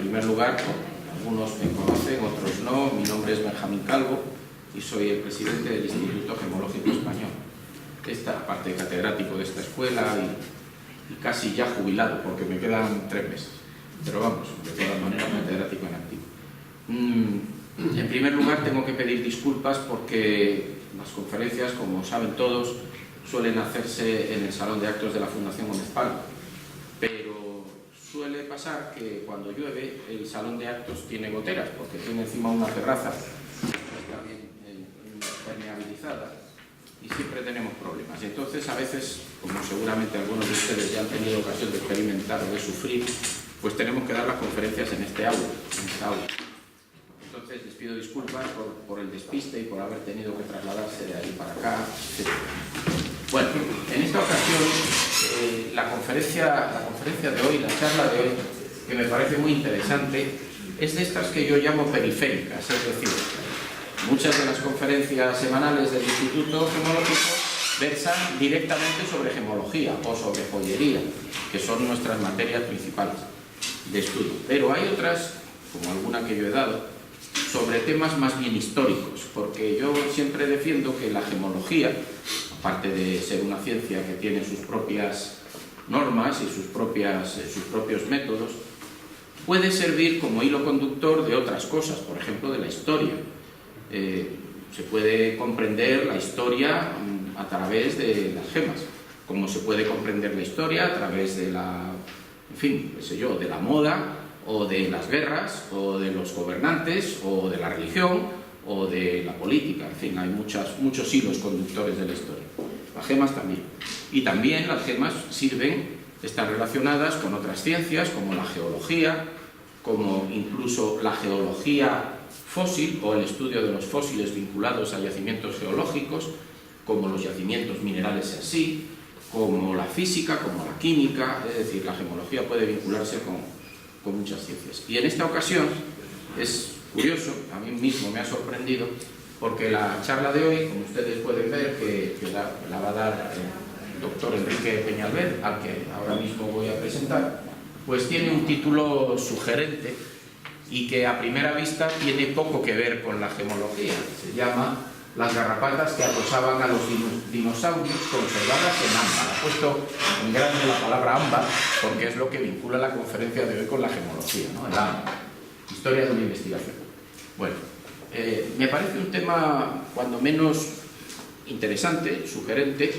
primer lugar, algunos me conocen, otros no, mi nombre es Benjamín Calvo y soy el presidente del Instituto Gemológico Español. Aparte de catedrático de esta escuela y casi ya jubilado, porque me quedan 3 meses. Pero vamos, de todas maneras, catedrático en activo. En primer lugar, tengo que pedir disculpas porque las conferencias, como saben todos, suelen hacerse en el Salón de Actos de la Fundación Gómez Palma. Pero suele pasar que cuando llueve, el Salón de Actos tiene goteras, porque tiene encima una terraza que está bien impermeabilizada, y siempre tenemos problemas. Y entonces, a veces, como seguramente algunos de ustedes ya han tenido ocasión de experimentar o de sufrir, pues tenemos que dar las conferencias en esta aula. Entonces, les pido disculpas por el despiste y por haber tenido que trasladarse de ahí para acá, etc. Bueno, en esta ocasión, la conferencia de hoy, la charla de hoy, que me parece muy interesante, es de estas que yo llamo periféricas, es decir, muchas de las conferencias semanales del Instituto Gemológico versan directamente sobre gemología o sobre joyería, que son nuestras materias principales de estudio. Pero hay otras, como alguna que yo he dado, sobre temas más bien históricos, porque yo siempre defiendo que la gemología, aparte de ser una ciencia que tiene sus propias normas y sus propios métodos, puede servir como hilo conductor de otras cosas, por ejemplo, de la historia. Se puede comprender la historia a través de las gemas, como se puede comprender la historia a través de la, en fin, qué sé yo, de la moda, o de las guerras, o de los gobernantes, o de la religión, o de la política. En fin, hay muchos hilos conductores de la historia. Las gemas también. Y también las gemas están relacionadas con otras ciencias, como la geología, como incluso la geología fósil o el estudio de los fósiles vinculados a yacimientos geológicos, como los yacimientos minerales en sí, como la física, como la química. Es decir, la gemología puede vincularse con muchas ciencias. Y en esta ocasión es curioso, a mí mismo me ha sorprendido, porque la charla de hoy, como ustedes pueden ver, que la va a dar el doctor Enrique Peñalver, al que ahora mismo voy a presentar, pues tiene un título sugerente y que a primera vista tiene poco que ver con la gemología. Se llama Las garrapatas que acosaban a los dinosaurios conservadas en ámbar. Ha puesto en grande la palabra ámbar porque es lo que vincula la conferencia de hoy con la gemología, ¿no? El ámbar, historia de una investigación. Bueno, me parece un tema cuando menos interesante, sugerente.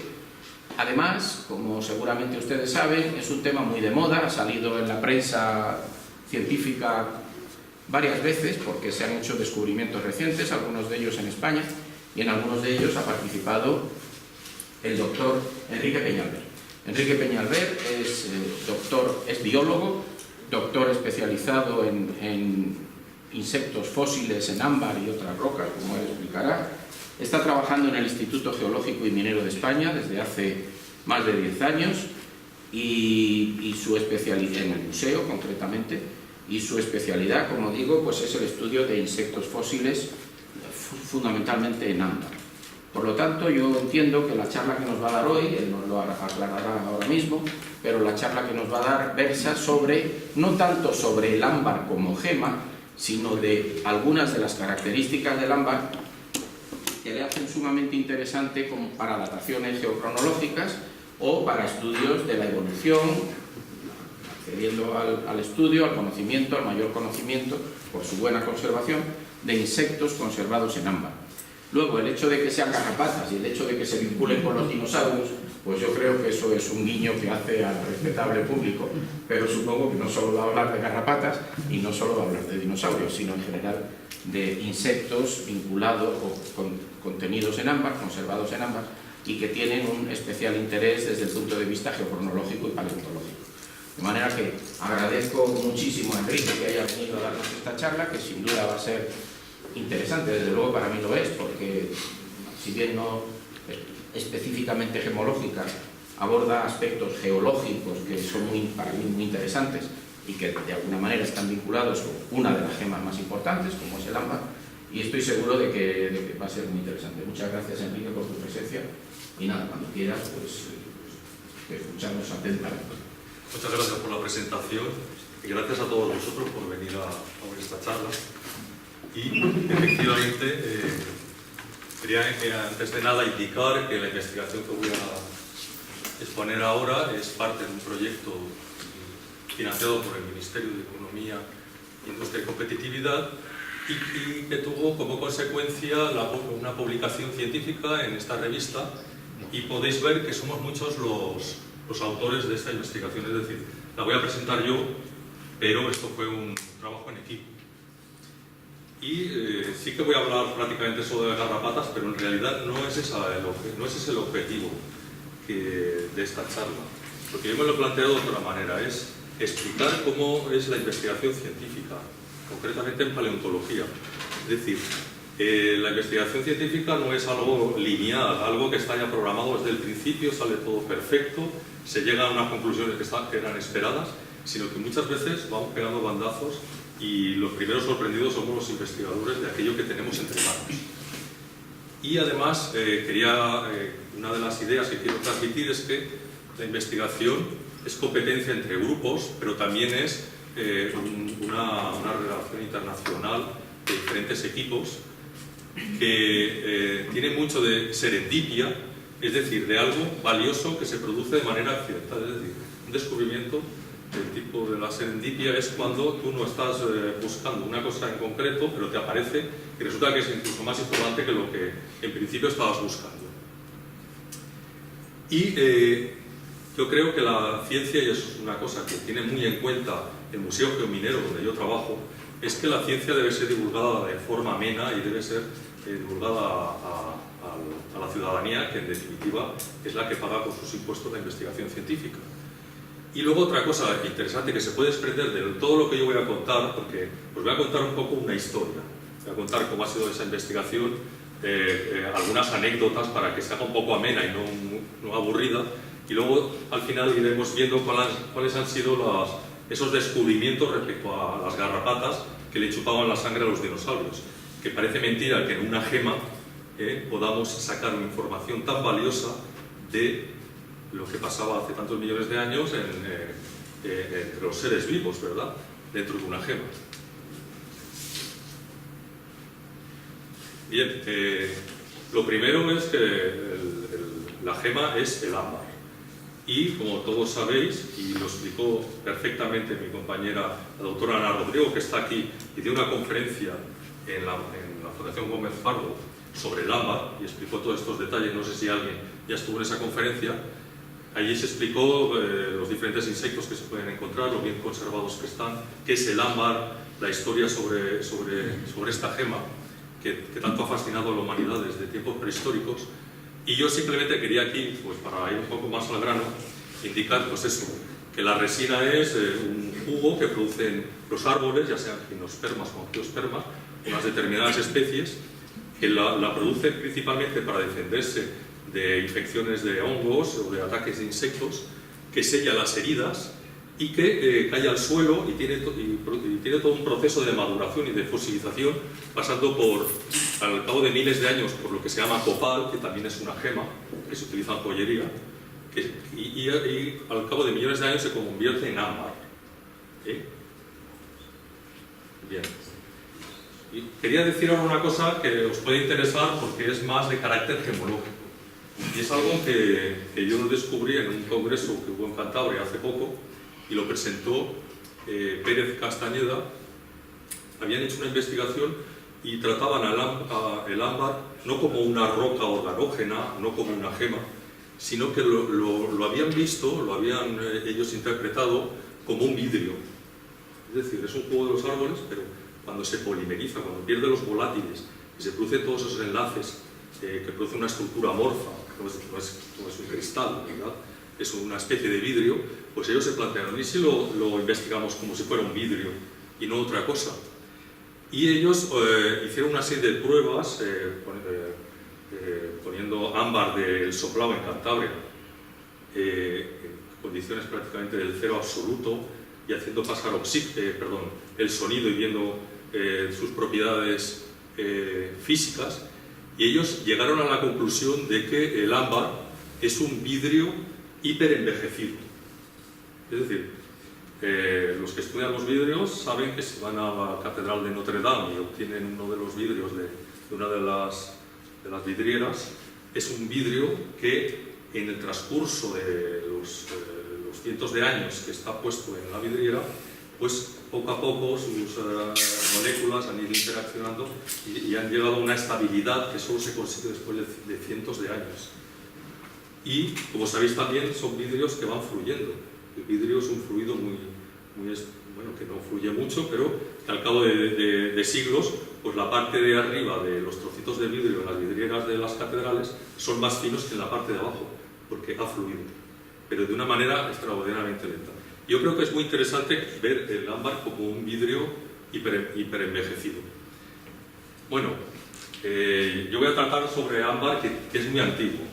Además, como seguramente ustedes saben, es un tema muy de moda, ha salido en la prensa científica varias veces porque se han hecho descubrimientos recientes, algunos de ellos en España, y en algunos de ellos ha participado el doctor Enrique Peñalver. Enrique Peñalver es biólogo, doctor especializado en insectos fósiles en ámbar y otras rocas, como él explicará. Está trabajando en el Instituto Geológico y Minero de España desde hace más de 10 años y su especialidad en el museo concretamente, y su especialidad, como digo, pues es el estudio de insectos fósiles fundamentalmente en ámbar. Por lo tanto, yo entiendo que la charla que nos va a dar hoy, él nos lo aclarará ahora mismo, pero la charla que nos va a dar versa no tanto sobre el ámbar como gema, sino de algunas de las características del ámbar que le hacen sumamente interesante como para dataciones geocronológicas o para estudios de la evolución, accediendo al estudio, al conocimiento, al mayor conocimiento, por su buena conservación, de insectos conservados en ámbar. Luego, el hecho de que sean garrapatas y el hecho de que se vinculen con los dinosaurios, pues yo creo que eso es un guiño que hace al respetable público, pero supongo que no solo va a hablar de garrapatas y no solo va a hablar de dinosaurios, sino en general de insectos vinculados o contenidos en ámbar, conservados en ámbar, y que tienen un especial interés desde el punto de vista geocronológico y paleontológico. De manera que agradezco muchísimo a Enrique que haya venido a darnos esta charla, que sin duda va a ser interesante, desde luego para mí lo es, porque si bien no específicamente gemológica, aborda aspectos geológicos que son para mí muy interesantes y que de alguna manera están vinculados con una de las gemas más importantes, como es el ámbar, y estoy seguro de que va a ser muy interesante. Muchas gracias, Enrique, por tu presencia, y nada, cuando quieras, pues te escuchamos atentamente. Muchas gracias por la presentación. gracias a todos vosotros por venir a esta charla. Y efectivamente, quería antes de nada indicar que la investigación que voy a exponer ahora es parte de un proyecto financiado por el Ministerio de Economía, Industria y Competitividad y que tuvo como consecuencia una publicación científica en esta revista, y podéis ver que somos muchos los autores de esta investigación. Es decir, la voy a presentar yo, pero esto fue un trabajo en equipo. Y sí que voy a hablar prácticamente sobre las garrapatas, pero en realidad no es ese el objetivo de esta charla. Porque yo me lo he planteado de otra manera, es explicar cómo es la investigación científica, concretamente en paleontología. Es decir, la investigación científica no es algo lineal, algo que está ya programado desde el principio, sale todo perfecto, se llega a unas conclusiones que eran esperadas, sino que muchas veces vamos pegando bandazos y los primeros sorprendidos somos los investigadores de aquello que tenemos entre manos. Y además, una de las ideas que quiero transmitir es que la investigación es competencia entre grupos, pero también es una relación internacional de diferentes equipos que tiene mucho de serendipia, es decir, de algo valioso que se produce de manera accidental. Es decir, un descubrimiento del tipo de la serendipia es cuando tú no estás buscando una cosa en concreto, pero te aparece y resulta que es incluso más importante que lo que en principio estabas buscando. Y yo creo que la ciencia, y eso es una cosa que tiene muy en cuenta el Museo Geominero donde yo trabajo, es que la ciencia debe ser divulgada de forma amena y debe ser divulgada a la ciudadanía, que en definitiva es la que paga con sus impuestos la investigación científica. Y luego otra cosa interesante que se puede desprender de todo lo que yo voy a contar, porque os voy a contar un poco una historia, voy a contar cómo ha sido esa investigación, algunas anécdotas para que se haga un poco amena y no aburrida, y luego al final iremos viendo cuáles han sido esos descubrimientos respecto a las garrapatas que le chupaban la sangre a los dinosaurios, que parece mentira que en una gema podamos sacar una información tan valiosa de lo que pasaba hace tantos millones de años entre los seres vivos, ¿verdad?, dentro de una gema. Bien, lo primero es que la gema es el ámbar. Y como todos sabéis, y lo explicó perfectamente mi compañera, la doctora Ana Rodrigo, que está aquí, y dio una conferencia en la Fundación Gómez Pardo sobre el ámbar, y explicó todos estos detalles, no sé si alguien ya estuvo en esa conferencia. Allí se explicó los diferentes insectos que se pueden encontrar, lo bien conservados que están, qué es el ámbar, la historia sobre esta gema, que tanto ha fascinado a la humanidad desde tiempos prehistóricos. Y yo simplemente quería aquí, pues para ir un poco más al grano, indicar pues eso, que la resina es un jugo que producen los árboles, ya sean gimnospermas o angiospermas, unas determinadas especies, que la producen principalmente para defenderse de infecciones de hongos o de ataques de insectos, que sella las heridas y que cae al suelo y tiene todo un proceso de maduración y de fosilización, pasando al cabo de miles de años, por lo que se llama copal, que también es una gema que se utiliza en joyería, y al cabo de millones de años se convierte en ámbar. Bien. Y quería decir ahora una cosa que os puede interesar porque es más de carácter gemológico. Y es algo que yo descubrí en un congreso que hubo en Cantabria hace poco, y lo presentó Pérez Castañeda. Habían hecho una investigación y trataban el ámbar no como una roca organógena, no como una gema, sino que lo habían visto, lo habían ellos interpretado como un vidrio. Es decir, es un jugo de los árboles, pero cuando se polimeriza, cuando pierde los volátiles y se producen todos esos enlaces que produce una estructura amorfa, no es un cristal, ¿verdad?, es una especie de vidrio, pues ellos se plantearon, ¿y si lo investigamos como si fuera un vidrio y no otra cosa? Y ellos hicieron una serie de pruebas poniendo ámbar del Soplao en Cantabria, en condiciones prácticamente del cero absoluto, y haciendo pasar el sonido y viendo sus propiedades físicas, y ellos llegaron a la conclusión de que el ámbar es un vidrio hiperenvejecido. Es decir, los que estudian los vidrios saben que si van a la Catedral de Notre Dame y obtienen uno de los vidrios de una de las vidrieras, es un vidrio que en el transcurso de los cientos de años que está puesto en la vidriera, pues poco a poco sus moléculas han ido interaccionando y han llegado a una estabilidad que solo se consigue después de cientos de años. Y, como sabéis también, son vidrios que van fluyendo. El vidrio es un fluido bueno, que no fluye mucho, pero que al cabo de siglos, pues la parte de arriba de los trocitos de vidrio en las vidrieras de las catedrales son más finos que en la parte de abajo, porque ha fluido, pero de una manera extraordinariamente lenta. Yo creo que es muy interesante ver el ámbar como un vidrio hiperenvejecido. Bueno, yo voy a tratar sobre ámbar que es muy antiguo.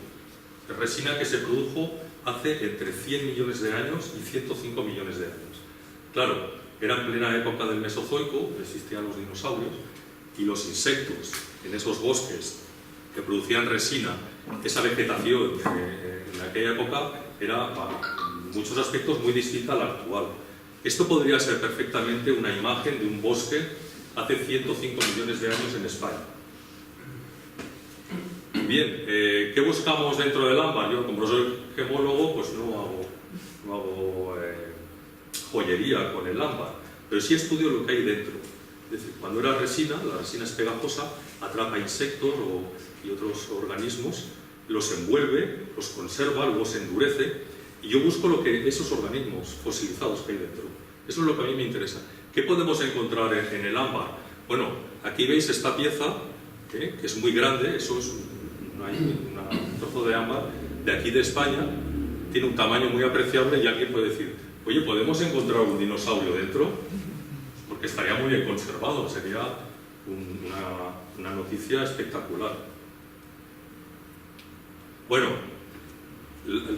Resina que se produjo hace entre 100 millones de años y 105 millones de años. Claro, era en plena época del Mesozoico, existían los dinosaurios, y los insectos en esos bosques que producían resina, esa vegetación en aquella época era en muchos aspectos muy distinta a la actual. Esto podría ser perfectamente una imagen de un bosque hace 105 millones de años en España. Bien, ¿qué buscamos dentro del ámbar? Yo, como soy gemólogo, pues no hago joyería con el ámbar, pero sí estudio lo que hay dentro. Es decir, cuando era resina, la resina es pegajosa, atrapa insectos y otros organismos, los envuelve, los conserva, luego se endurece, y yo busco esos organismos fosilizados que hay dentro. Eso es lo que a mí me interesa. ¿Qué podemos encontrar en el ámbar? Bueno, aquí veis esta pieza, que es muy grande, eso es un trozo de ámbar de aquí de España, tiene un tamaño muy apreciable y alguien puede decir, oye, ¿podemos encontrar un dinosaurio dentro? Porque estaría muy bien conservado, sería una noticia espectacular. Bueno,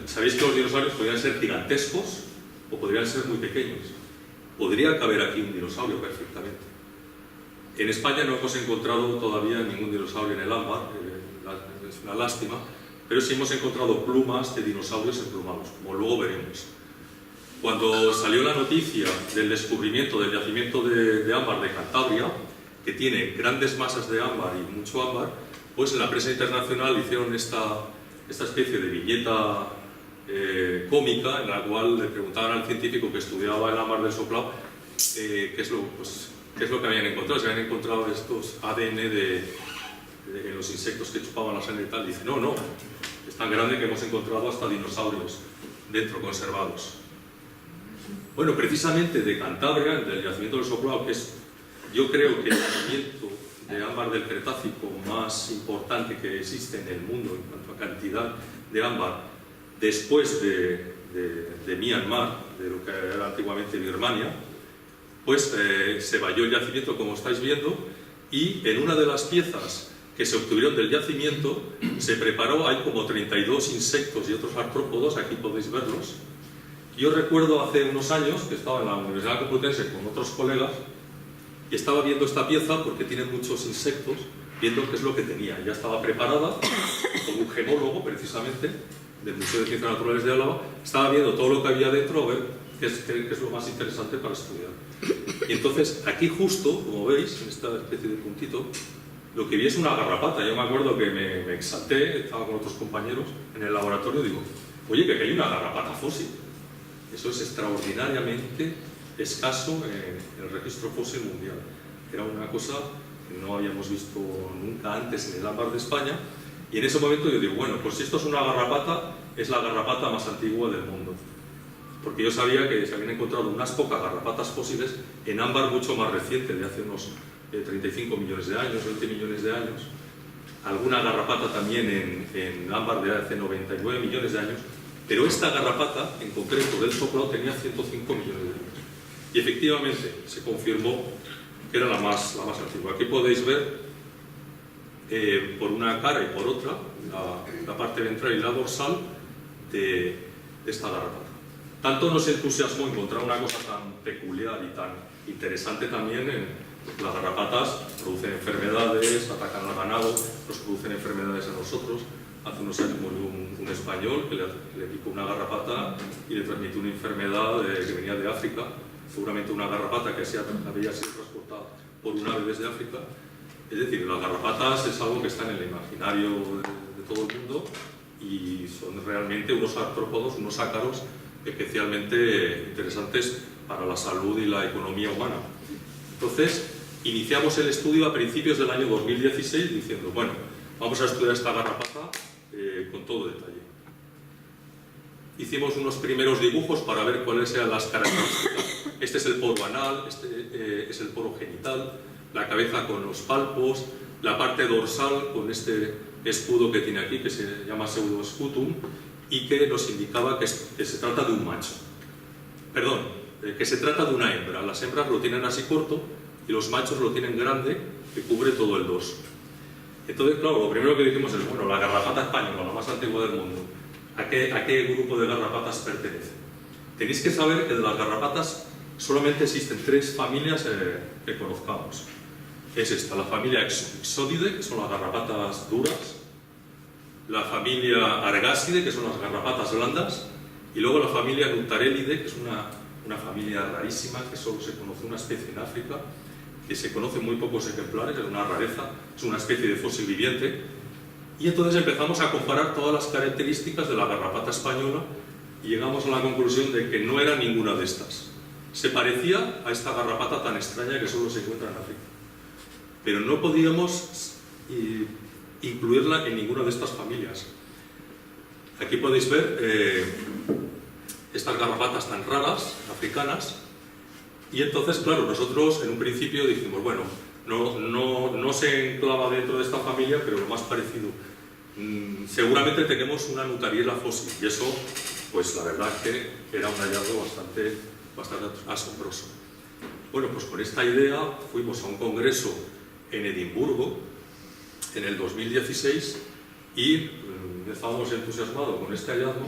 sabéis que los dinosaurios podrían ser gigantescos o podrían ser muy pequeños. Podría caber aquí un dinosaurio perfectamente. En España no hemos encontrado todavía ningún dinosaurio en el ámbar, es una lástima, pero sí hemos encontrado plumas de dinosaurios emplumados, como luego veremos. Cuando salió la noticia del descubrimiento del yacimiento de ámbar de Cantabria, que tiene grandes masas de ámbar y mucho ámbar, pues en la prensa internacional hicieron esta especie de viñeta cómica en la cual le preguntaban al científico que estudiaba el ámbar del soplao qué es lo que habían encontrado. Se habían encontrado estos ADN en los insectos que chupaban la sangre y tal. Y dice, no, es tan grande que hemos encontrado hasta dinosaurios dentro conservados. Bueno, precisamente de Cantabria, del yacimiento del soplao, que es, yo creo que el yacimiento de ámbar del Cretácico más importante que existe en el mundo en cuanto a cantidad de ámbar, después de Myanmar, de lo que era antiguamente Birmania, pues se valló el yacimiento, como estáis viendo, y en una de las piezas que se obtuvieron del yacimiento se preparó, hay como 32 insectos y otros artrópodos, aquí podéis verlos. Yo recuerdo hace unos años que estaba en la Universidad Complutense con otros colegas y estaba viendo esta pieza porque tiene muchos insectos, viendo qué es lo que tenía. Ya estaba preparada, como un gemólogo precisamente, del Museo de Ciencias Naturales de Álava, estaba viendo todo lo que había dentro, a ver qué es lo más interesante para estudiar. Y entonces, aquí justo, como veis, en esta especie de puntito, lo que vi es una garrapata. Yo me acuerdo que me exalté, estaba con otros compañeros en el laboratorio, digo, oye, que aquí hay una garrapata fósil. Eso es extraordinariamente escaso en el registro fósil mundial. Era una cosa que no habíamos visto nunca antes en el ámbar de España, y en ese momento yo digo, bueno, pues si esto es una garrapata, es la garrapata más antigua del mundo. Porque yo sabía que se habían encontrado unas pocas garrapatas fósiles en ámbar mucho más reciente, de hace unos 35 millones de años, 20 millones de años. Alguna garrapata también en ámbar de hace 99 millones de años. Pero esta garrapata, en concreto del soplao, tenía 105 millones de años. Y efectivamente se confirmó que era la más antigua. Aquí podéis ver, por una cara y por otra, la parte ventral y la dorsal de esta garrapata. Tanto nos entusiasmó encontrar una cosa tan peculiar y tan interesante también las garrapatas producen enfermedades, atacan al ganado, nos producen enfermedades a nosotros. hace unos años murió un español que le picó una garrapata y le transmitió una enfermedad que venía de África, seguramente una garrapata que había sido transportada por un ave desde África. Es decir, las garrapatas es algo que está en el imaginario de todo el mundo y son realmente unos artrópodos, unos ácaros especialmente interesantes para la salud y la economía humana. Entonces, iniciamos el estudio a principios del año 2016 diciendo, bueno, vamos a estudiar esta garrapata con todo detalle. Hicimos unos primeros dibujos para ver cuáles eran las características. Este es el poro anal, este es el poro genital, la cabeza con los palpos, la parte dorsal con este escudo que tiene aquí, que se llama pseudoscutum, y que nos indicaba que se trata de un macho. Perdón, que se trata de una hembra. Las hembras lo tienen así corto y los machos lo tienen grande, que cubre todo el dorso. Entonces, claro, lo primero que dijimos es, bueno, la garrapata española, la más antigua del mundo, ¿a qué grupo de garrapatas pertenece? Tenéis que saber que de las garrapatas solamente existen 3 familias que conozcamos. Es esta, la familia Exodide, que son las garrapatas duras, la familia Argáside, que son las garrapatas blandas, y luego la familia Nutarelide, que es una familia rarísima, que solo se conoce una especie en África, que se conocen muy pocos ejemplares, es una rareza, es una especie de fósil viviente. Y entonces empezamos a comparar todas las características de la garrapata española y llegamos a la conclusión de que no era ninguna de estas. Se parecía a esta garrapata tan extraña que solo se encuentra en África, pero no podíamos incluirla en ninguna de estas familias. Aquí podéis ver estas garrapatas tan raras, africanas, y entonces, claro, nosotros en un principio dijimos, bueno, no se enclava dentro de esta familia, pero lo más parecido. Seguramente tenemos una Nutariella fósil, y eso, pues la verdad que era un hallazgo bastante asombroso. Bueno, pues con esta idea fuimos a un congreso en Edimburgo en el 2016 y estábamos entusiasmados con este hallazgo.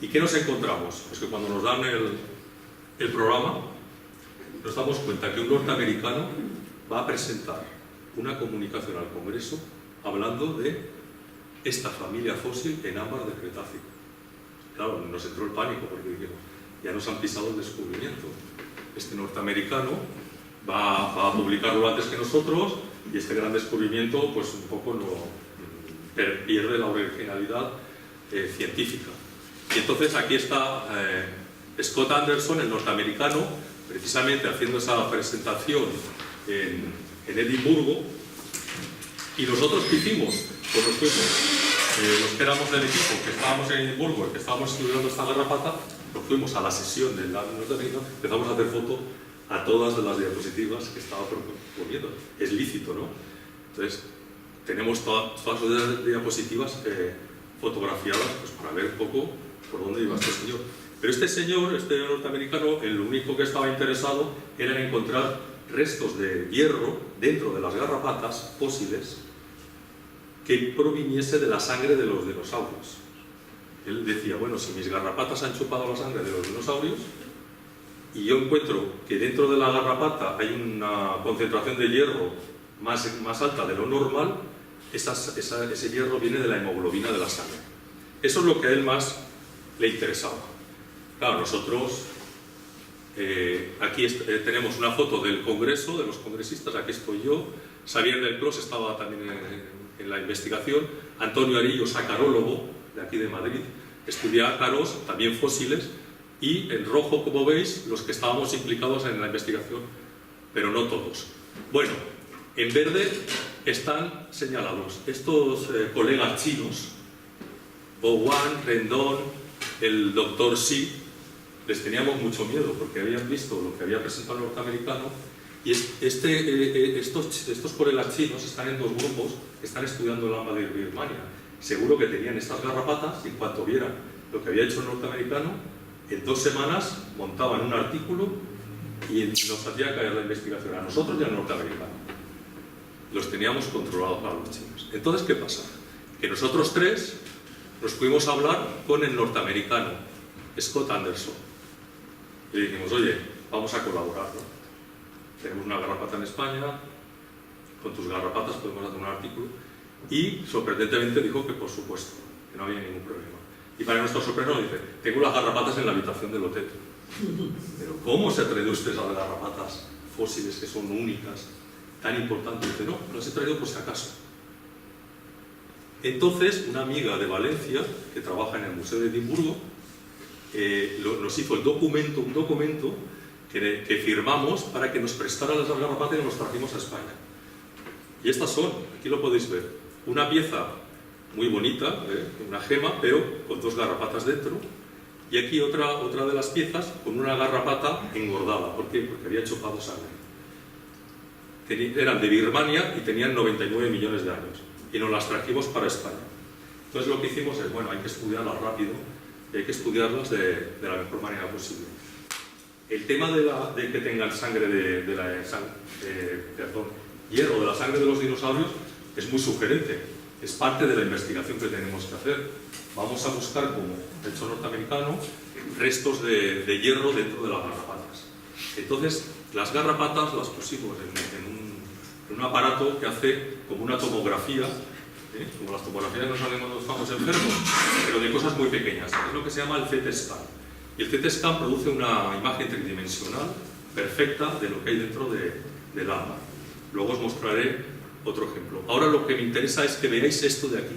¿Y qué nos encontramos? Pues que cuando nos dan el programa nos damos cuenta que un norteamericano va a presentar una comunicación al Congreso hablando de esta familia fósil en ámbar del Cretácico. Claro, nos entró el pánico porque dijimos, ya nos han pisado el descubrimiento. Este norteamericano va a publicarlo antes que nosotros y este gran descubrimiento pues un poco pierde la originalidad científica. Y entonces aquí está Scott Anderson, el norteamericano, precisamente haciendo esa presentación en Edimburgo. ¿Y nosotros qué hicimos? Pues nos fuimos, los que éramos del equipo, que estábamos en Edimburgo, que estábamos estudiando esta garrapata, nos fuimos a la sesión del norteamericano, empezamos a hacer foto a todas las diapositivas que estaba proponiendo. Es lícito, ¿no? Entonces, tenemos todas las diapositivas fotografiadas pues, para ver un poco por dónde iba este señor. Pero este señor, este norteamericano, el único que estaba interesado era en encontrar restos de hierro dentro de las garrapatas fósiles que proviniese de la sangre de los dinosaurios. Él decía, bueno, si mis garrapatas han chupado la sangre de los dinosaurios y yo encuentro que dentro de la garrapata hay una concentración de hierro más alta de lo normal, ese hierro viene de la hemoglobina de la sangre. Eso es lo que a él más le interesaba. Claro, nosotros aquí tenemos una foto del congreso, de los congresistas, aquí estoy yo, Xavier del Clos estaba también en la investigación, Antonio Arillo, sacarólogo de aquí de Madrid, estudia ácaros, también fósiles, y en rojo, como veis, los que estábamos implicados en la investigación, pero no todos. Bueno, en verde están señalados estos colegas chinos, Bowen, Rendon, el doctor Xi. Les teníamos mucho miedo porque habían visto lo que había presentado el norteamericano y estos colegas chinos están en 2 grupos que están estudiando el ámbar de Birmania. Seguro que tenían estas garrapatas y en cuanto vieran lo que había hecho el norteamericano, en 2 semanas montaban un artículo y nos hacía caer la investigación a nosotros y al norteamericano. Los teníamos controlados para los chinos. Entonces, ¿qué pasa? Que nosotros 3 nos fuimos a hablar con el norteamericano, Scott Anderson. Y le dijimos, oye, vamos a colaborar, ¿no? Tenemos una garrapata en España, con tus garrapatas podemos hacer un artículo. Y sorprendentemente dijo que por supuesto. que no había ningún problema. Y para nuestra sorpresa nos dice, tengo las garrapatas en la habitación del hotel. Pero ¿cómo se ha traído usted a las garrapatas fósiles que son únicas, tan importantes? Dice, no, las he traído por si acaso. Entonces, una amiga de Valencia, que trabaja en el Museo de Edimburgo, nos hizo un documento que firmamos para que nos prestara las garrapatas y nos trajimos a España. Y estas son, aquí lo podéis ver, una pieza muy bonita, una gema, pero con 2 garrapatas dentro, y aquí otra de las piezas con una garrapata engordada. ¿Por qué? Porque había chupado sangre. Eran de Birmania y tenían 99 millones de años, y nos las trajimos para España. Entonces lo que hicimos es, bueno, hay que estudiarlas rápido, y hay que estudiarlas de la mejor manera posible. El tema de que tengan sangre hierro de la sangre de los dinosaurios es muy sugerente. Es parte de la investigación que tenemos que hacer. Vamos a buscar, como ha hecho norteamericano, restos de hierro dentro de las garrapatas. Entonces, las garrapatas las pusimos en un aparato que hace como una tomografía, como las tomografías que nos salen cuando estamos enfermos, pero de cosas muy pequeñas. Es lo que se llama el CT scan. Y el CT scan produce una imagen tridimensional perfecta de lo que hay dentro del ámbar. Luego os mostraré otro ejemplo. Ahora lo que me interesa es que veáis esto de aquí.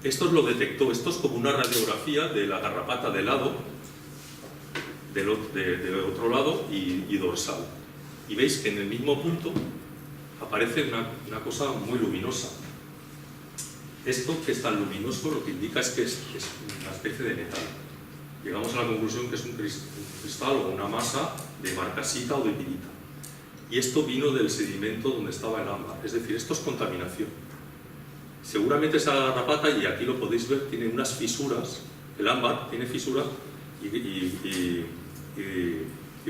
Esto lo detectó, esto es como una radiografía de la garrapata de lado, del otro lado y dorsal. Y veis que en el mismo punto aparece una cosa muy luminosa. Esto que es tan luminoso lo que indica es que es una especie de metal. Llegamos a la conclusión que es un cristal o una masa de marcasita o de pirita. Y esto vino del sedimento donde estaba el ámbar, es decir, esto es contaminación. Seguramente esa garrapata, y aquí lo podéis ver, tiene unas fisuras, el ámbar tiene fisuras y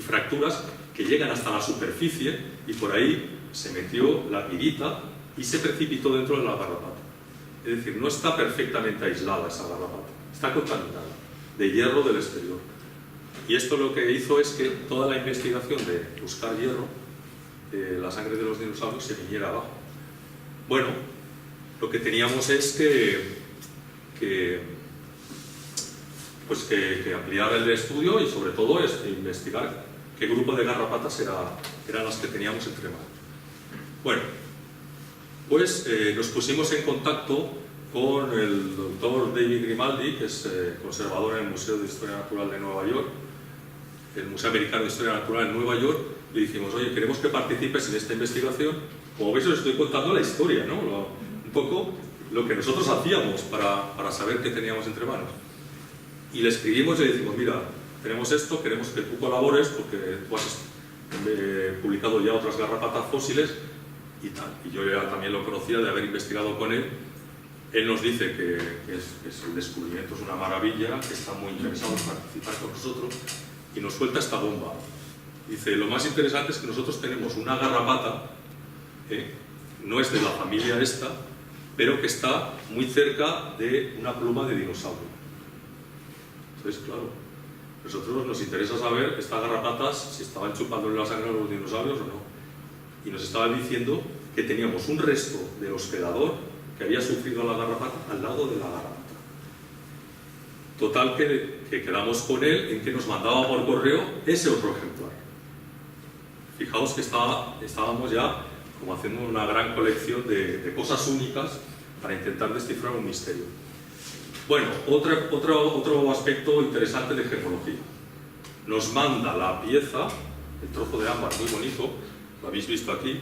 fracturas que llegan hasta la superficie, y por ahí se metió la pirita y se precipitó dentro de la garrapata. Es decir, no está perfectamente aislada esa garrapata, está contaminada de hierro del exterior. Y esto lo que hizo es que toda la investigación de buscar hierro, la sangre de los dinosaurios, se viniera abajo. Bueno, lo que teníamos es que ampliar el estudio y sobre todo es investigar qué grupo de garrapatas eran las que teníamos entre manos. Bueno, pues nos pusimos en contacto con el doctor David Grimaldi, que es conservador en el Museo de Historia Natural de Nueva York, el Museo Americano de Historia Natural en Nueva York. Le dijimos, oye, queremos que participes en esta investigación. Como veis, os estoy contando la historia, ¿no? Un poco lo que nosotros hacíamos para saber qué teníamos entre manos. Y le escribimos y le decimos, mira, tenemos esto, queremos que tú colabores porque tú has publicado ya otras garrapatas fósiles y tal. Y yo ya también lo conocía de haber investigado con él. Él nos dice que el descubrimiento es una maravilla, que está muy interesado en participar con nosotros y nos suelta esta bomba. Dice, lo más interesante es que nosotros tenemos una garrapata, no es de la familia esta, pero que está muy cerca de una pluma de dinosaurio. Entonces, claro, a nosotros nos interesa saber estas garrapatas si estaban chupando la sangre de los dinosaurios o no. Y nos estaban diciendo que teníamos un resto del hospedador que había sufrido la garrapata al lado de la garrapata. Total que quedamos con él en que nos mandaba por correo ese otro ejemplar. Fijaos que estábamos ya como haciendo una gran colección de cosas únicas para intentar descifrar un misterio. Bueno, otro aspecto interesante de gemología. Nos manda la pieza, el trozo de ámbar muy bonito, lo habéis visto aquí,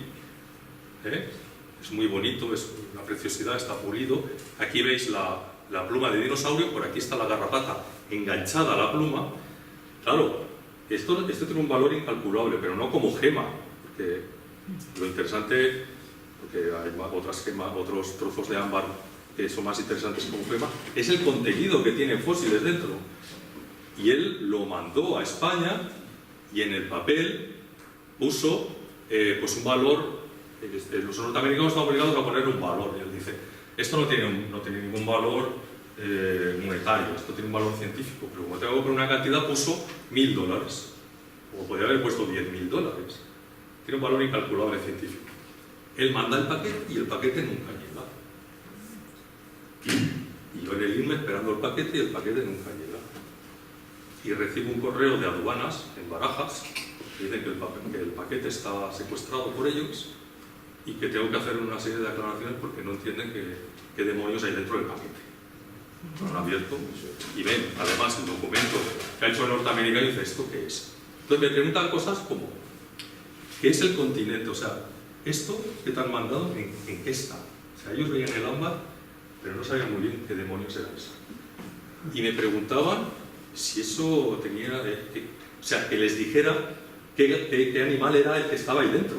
es muy bonito, es una preciosidad, está pulido. Aquí veis la pluma de dinosaurio, por aquí está la garrapata enganchada a la pluma. Claro, esto tiene un valor incalculable, pero no como gema, porque lo interesante, porque hay otras gemas, otros trozos de ámbar que son más interesantes como gema, es el contenido que tienen fósiles dentro. Y él lo mandó a España y en el papel puso pues un valor. Los norteamericanos están obligados a poner un valor, y él dice, esto no tiene ningún valor monetario, esto tiene un valor científico, pero como tengo que poner una cantidad, puso $1000, o podría haber puesto $10.000. Tiene un valor incalculable científico. Él manda el paquete y el paquete nunca llega. Y esperando el paquete y el paquete nunca llega. Y recibo un correo de aduanas en Barajas que dicen que el paquete está secuestrado por ellos y que tengo que hacer una serie de aclaraciones porque no entienden qué demonios hay dentro del paquete. Lo han abierto y ven, además, el documento que ha hecho el norteamericano y dice, ¿esto qué es? Entonces me preguntan cosas como, ¿qué es el continente? O sea, ¿esto que te han mandado, en qué está? O sea, ellos veían el ámbar, pero no sabían muy bien qué demonios era eso. Y me preguntaban si eso tenía... o sea, que les dijera qué animal era el que estaba ahí dentro.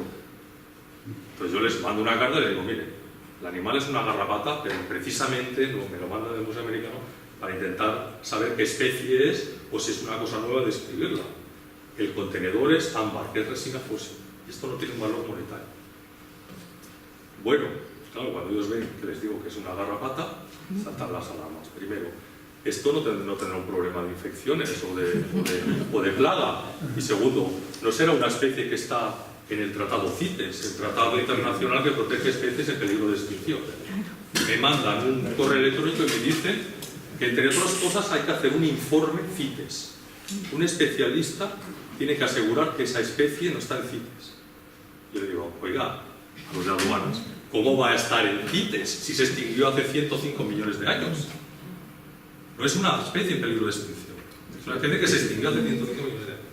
Entonces yo les mando una carta y les digo, mire, el animal es una garrapata, pero precisamente me lo manda del Museo Americano para intentar saber qué especie es o si es una cosa nueva de describirla. El contenedor es ámbar, que es resina fósil. Esto no tiene un valor monetario. Bueno, claro, cuando ellos ven que les digo que es una garrapata, saltan las alarmas. Primero, esto no tendrá un problema de infecciones o de plaga. Y segundo, no será una especie que está en el Tratado CITES, el Tratado Internacional que protege especies en peligro de extinción. Me mandan un correo electrónico y me dicen que, entre otras cosas, hay que hacer un informe CITES. Un especialista tiene que asegurar que esa especie no está en CITES. Yo le digo, oiga, a los de aduanas, ¿cómo va a estar en CITES si se extinguió hace 105 millones de años? No es una especie en peligro de extinción. Es una especie que se extinguió hace 105 millones de años.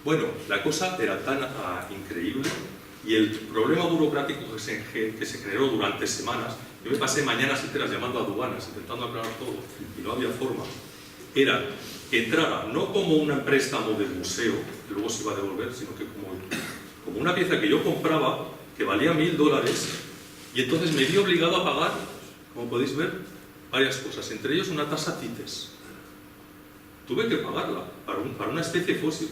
Bueno, la cosa era tan increíble y el problema burocrático que se generó durante semanas, yo me pasé mañanas enteras llamando a aduanas, intentando aclarar todo, y no había forma, era que entrara no como un préstamo del museo, que luego se iba a devolver, sino que como una pieza que yo compraba, que valía $1000, y entonces me vi obligado a pagar, como podéis ver, varias cosas, entre ellos una tasa CITES. Tuve que pagarla para una especie fósil,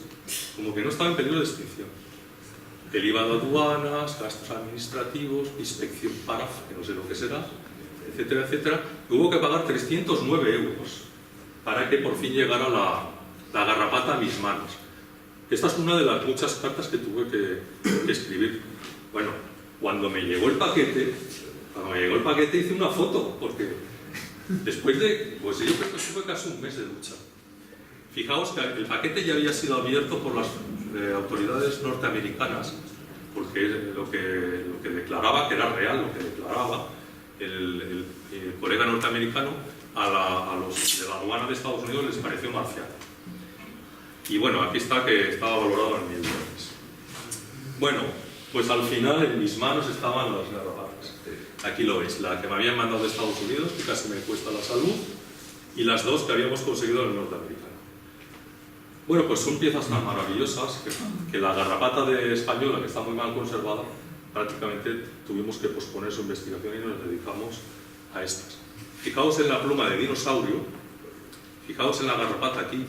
como que no estaba en peligro de extinción. El IVA de aduanas, gastos administrativos, inspección PARAF, que no sé lo que será, etcétera, etcétera. Hubo que pagar 309 euros para que por fin llegara la garrapata a mis manos. Esta es una de las muchas cartas que tuve que escribir. Bueno, cuando me llegó el paquete hice una foto, porque después de, pues yo creo que fue casi un mes de lucha. Fijaos que el paquete ya había sido abierto por las autoridades norteamericanas, porque lo que declaraba que era real, lo que declaraba el colega norteamericano, a los de la aduana de Estados Unidos les pareció marciano. Y bueno, aquí está que estaba valorado en $1000. Bueno, pues al final en mis manos estaban las garrapatas. Aquí lo veis, la que me habían mandado de Estados Unidos, que casi me cuesta la salud, y las dos que habíamos conseguido en el norteamericano. Bueno, pues son piezas tan maravillosas que la garrapata de española, que está muy mal conservada, prácticamente tuvimos que posponer su investigación y nos dedicamos a estas. Fijaos en la pluma de dinosaurio, fijaos en la garrapata aquí.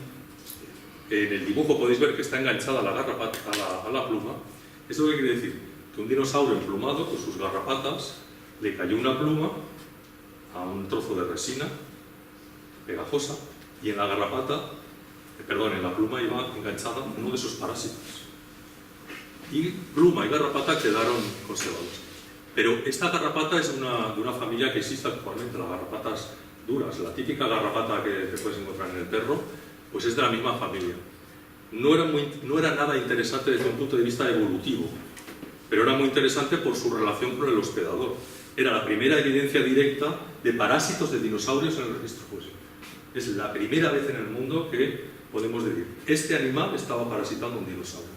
En el dibujo podéis ver que está enganchada la garrapata a la pluma. ¿Esto qué quiere decir? Que un dinosaurio emplumado con sus garrapatas le cayó una pluma a un trozo de resina pegajosa y en la garrapata, en la pluma iba enganchada uno de esos parásitos. Y pluma y garrapata quedaron conservados. Pero esta garrapata es de una familia que existe actualmente, las garrapatas duras. La típica garrapata que te puedes encontrar en el perro, pues es de la misma familia. No era nada interesante desde un punto de vista evolutivo, pero era muy interesante por su relación con el hospedador. Era la primera evidencia directa de parásitos de dinosaurios en el registro fósil. Es la primera vez en el mundo que podemos decir, este animal estaba parasitando a un dinosaurio.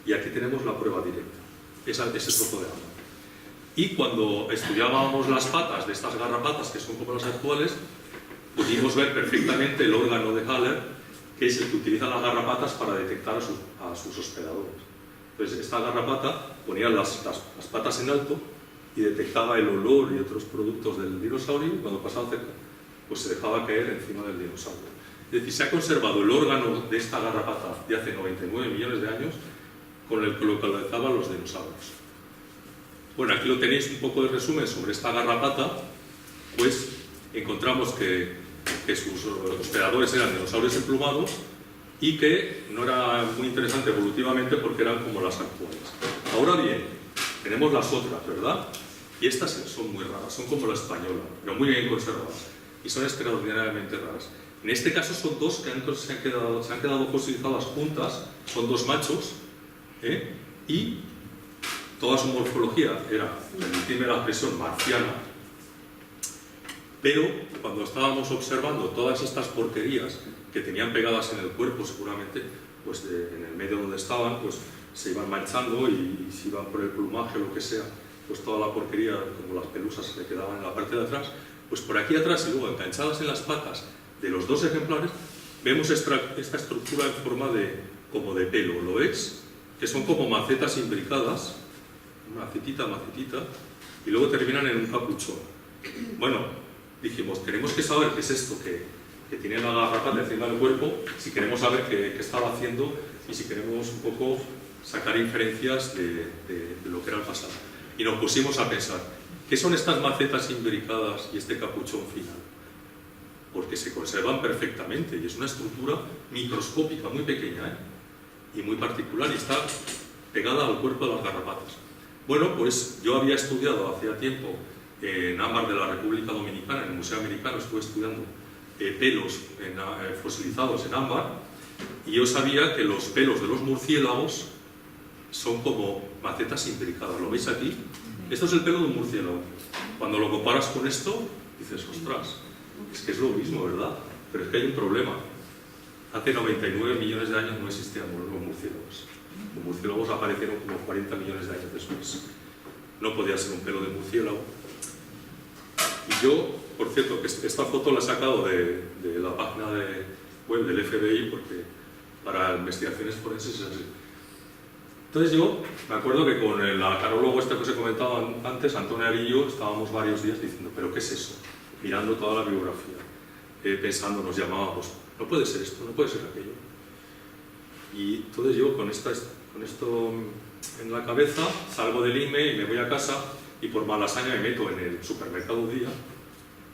Y aquí tenemos la prueba directa, ese trozo de ámbar. Y cuando estudiábamos las patas de estas garrapatas, que son como las actuales, pudimos ver perfectamente el órgano de Haller, que es el que utiliza las garrapatas para detectar a sus hospedadores. Entonces, esta garrapata ponía las patas en alto y detectaba el olor y otros productos del dinosaurio, y cuando pasaba cerca, pues se dejaba caer encima del dinosaurio. Es decir, se ha conservado el órgano de esta garrapata de hace 99 millones de años con el que localizaban los dinosaurios. Bueno, aquí lo tenéis un poco de resumen sobre esta garrapata. Pues encontramos que sus hospedadores eran dinosaurios emplumados y que no era muy interesante evolutivamente porque eran como las actuales. Ahora bien, tenemos las otras, ¿verdad? Y estas son muy raras, son como la española, pero muy bien conservadas. y son extraordinariamente raras. En este caso son dos que se han quedado fosilizadas juntas, son dos machos, y toda su morfología era, permitidme la expresión, marciana, pero cuando estábamos observando todas estas porquerías que tenían pegadas en el cuerpo, seguramente, pues en el medio donde estaban, pues se iban manchando y si iban por el plumaje o lo que sea, pues toda la porquería, como las pelusas, se le quedaban en la parte de atrás. Pues por aquí atrás y luego enganchadas en las patas de los dos ejemplares, vemos esta estructura en forma como de pelo, ¿lo ves? Que son como macetas imbricadas, macetita, y luego terminan en un capuchón. Bueno, dijimos, tenemos que saber qué es esto que tiene la garrapata encima del cuerpo, si queremos saber qué estaba haciendo y si queremos un poco sacar inferencias de lo que era el pasado. Y nos pusimos a pensar, ¿qué son estas macetas imbricadas y este capuchón final? Porque se conservan perfectamente y es una estructura microscópica muy pequeña, y muy particular, y está pegada al cuerpo de las garrapatas. Bueno, pues yo había estudiado hacía tiempo en ámbar de la República Dominicana, en el Museo Americano, estuve estudiando pelos fosilizados en ámbar, y yo sabía que los pelos de los murciélagos son como macetas imbricadas. ¿Lo veis aquí? Esto es el pelo de un murciélago. Cuando lo comparas con esto, dices, ostras, es que es lo mismo, ¿verdad? Pero es que hay un problema. Hace 99 millones de años no existían los murciélagos. Los murciélagos aparecieron como 40 millones de años después. No podía ser un pelo de murciélago. Y yo, por cierto, que esta foto la he sacado de la página web del FBI, porque para investigaciones forenses es así. Entonces yo me acuerdo que con el acarólogo este que os he comentado antes, Antonio Arillo, estábamos varios días diciendo, ¿pero qué es eso? Mirando toda la biografía, pensando, nos llamábamos, no puede ser esto, no puede ser aquello. Y entonces yo con esto en la cabeza salgo del INME y me voy a casa y por malasaña me meto en el supermercado Día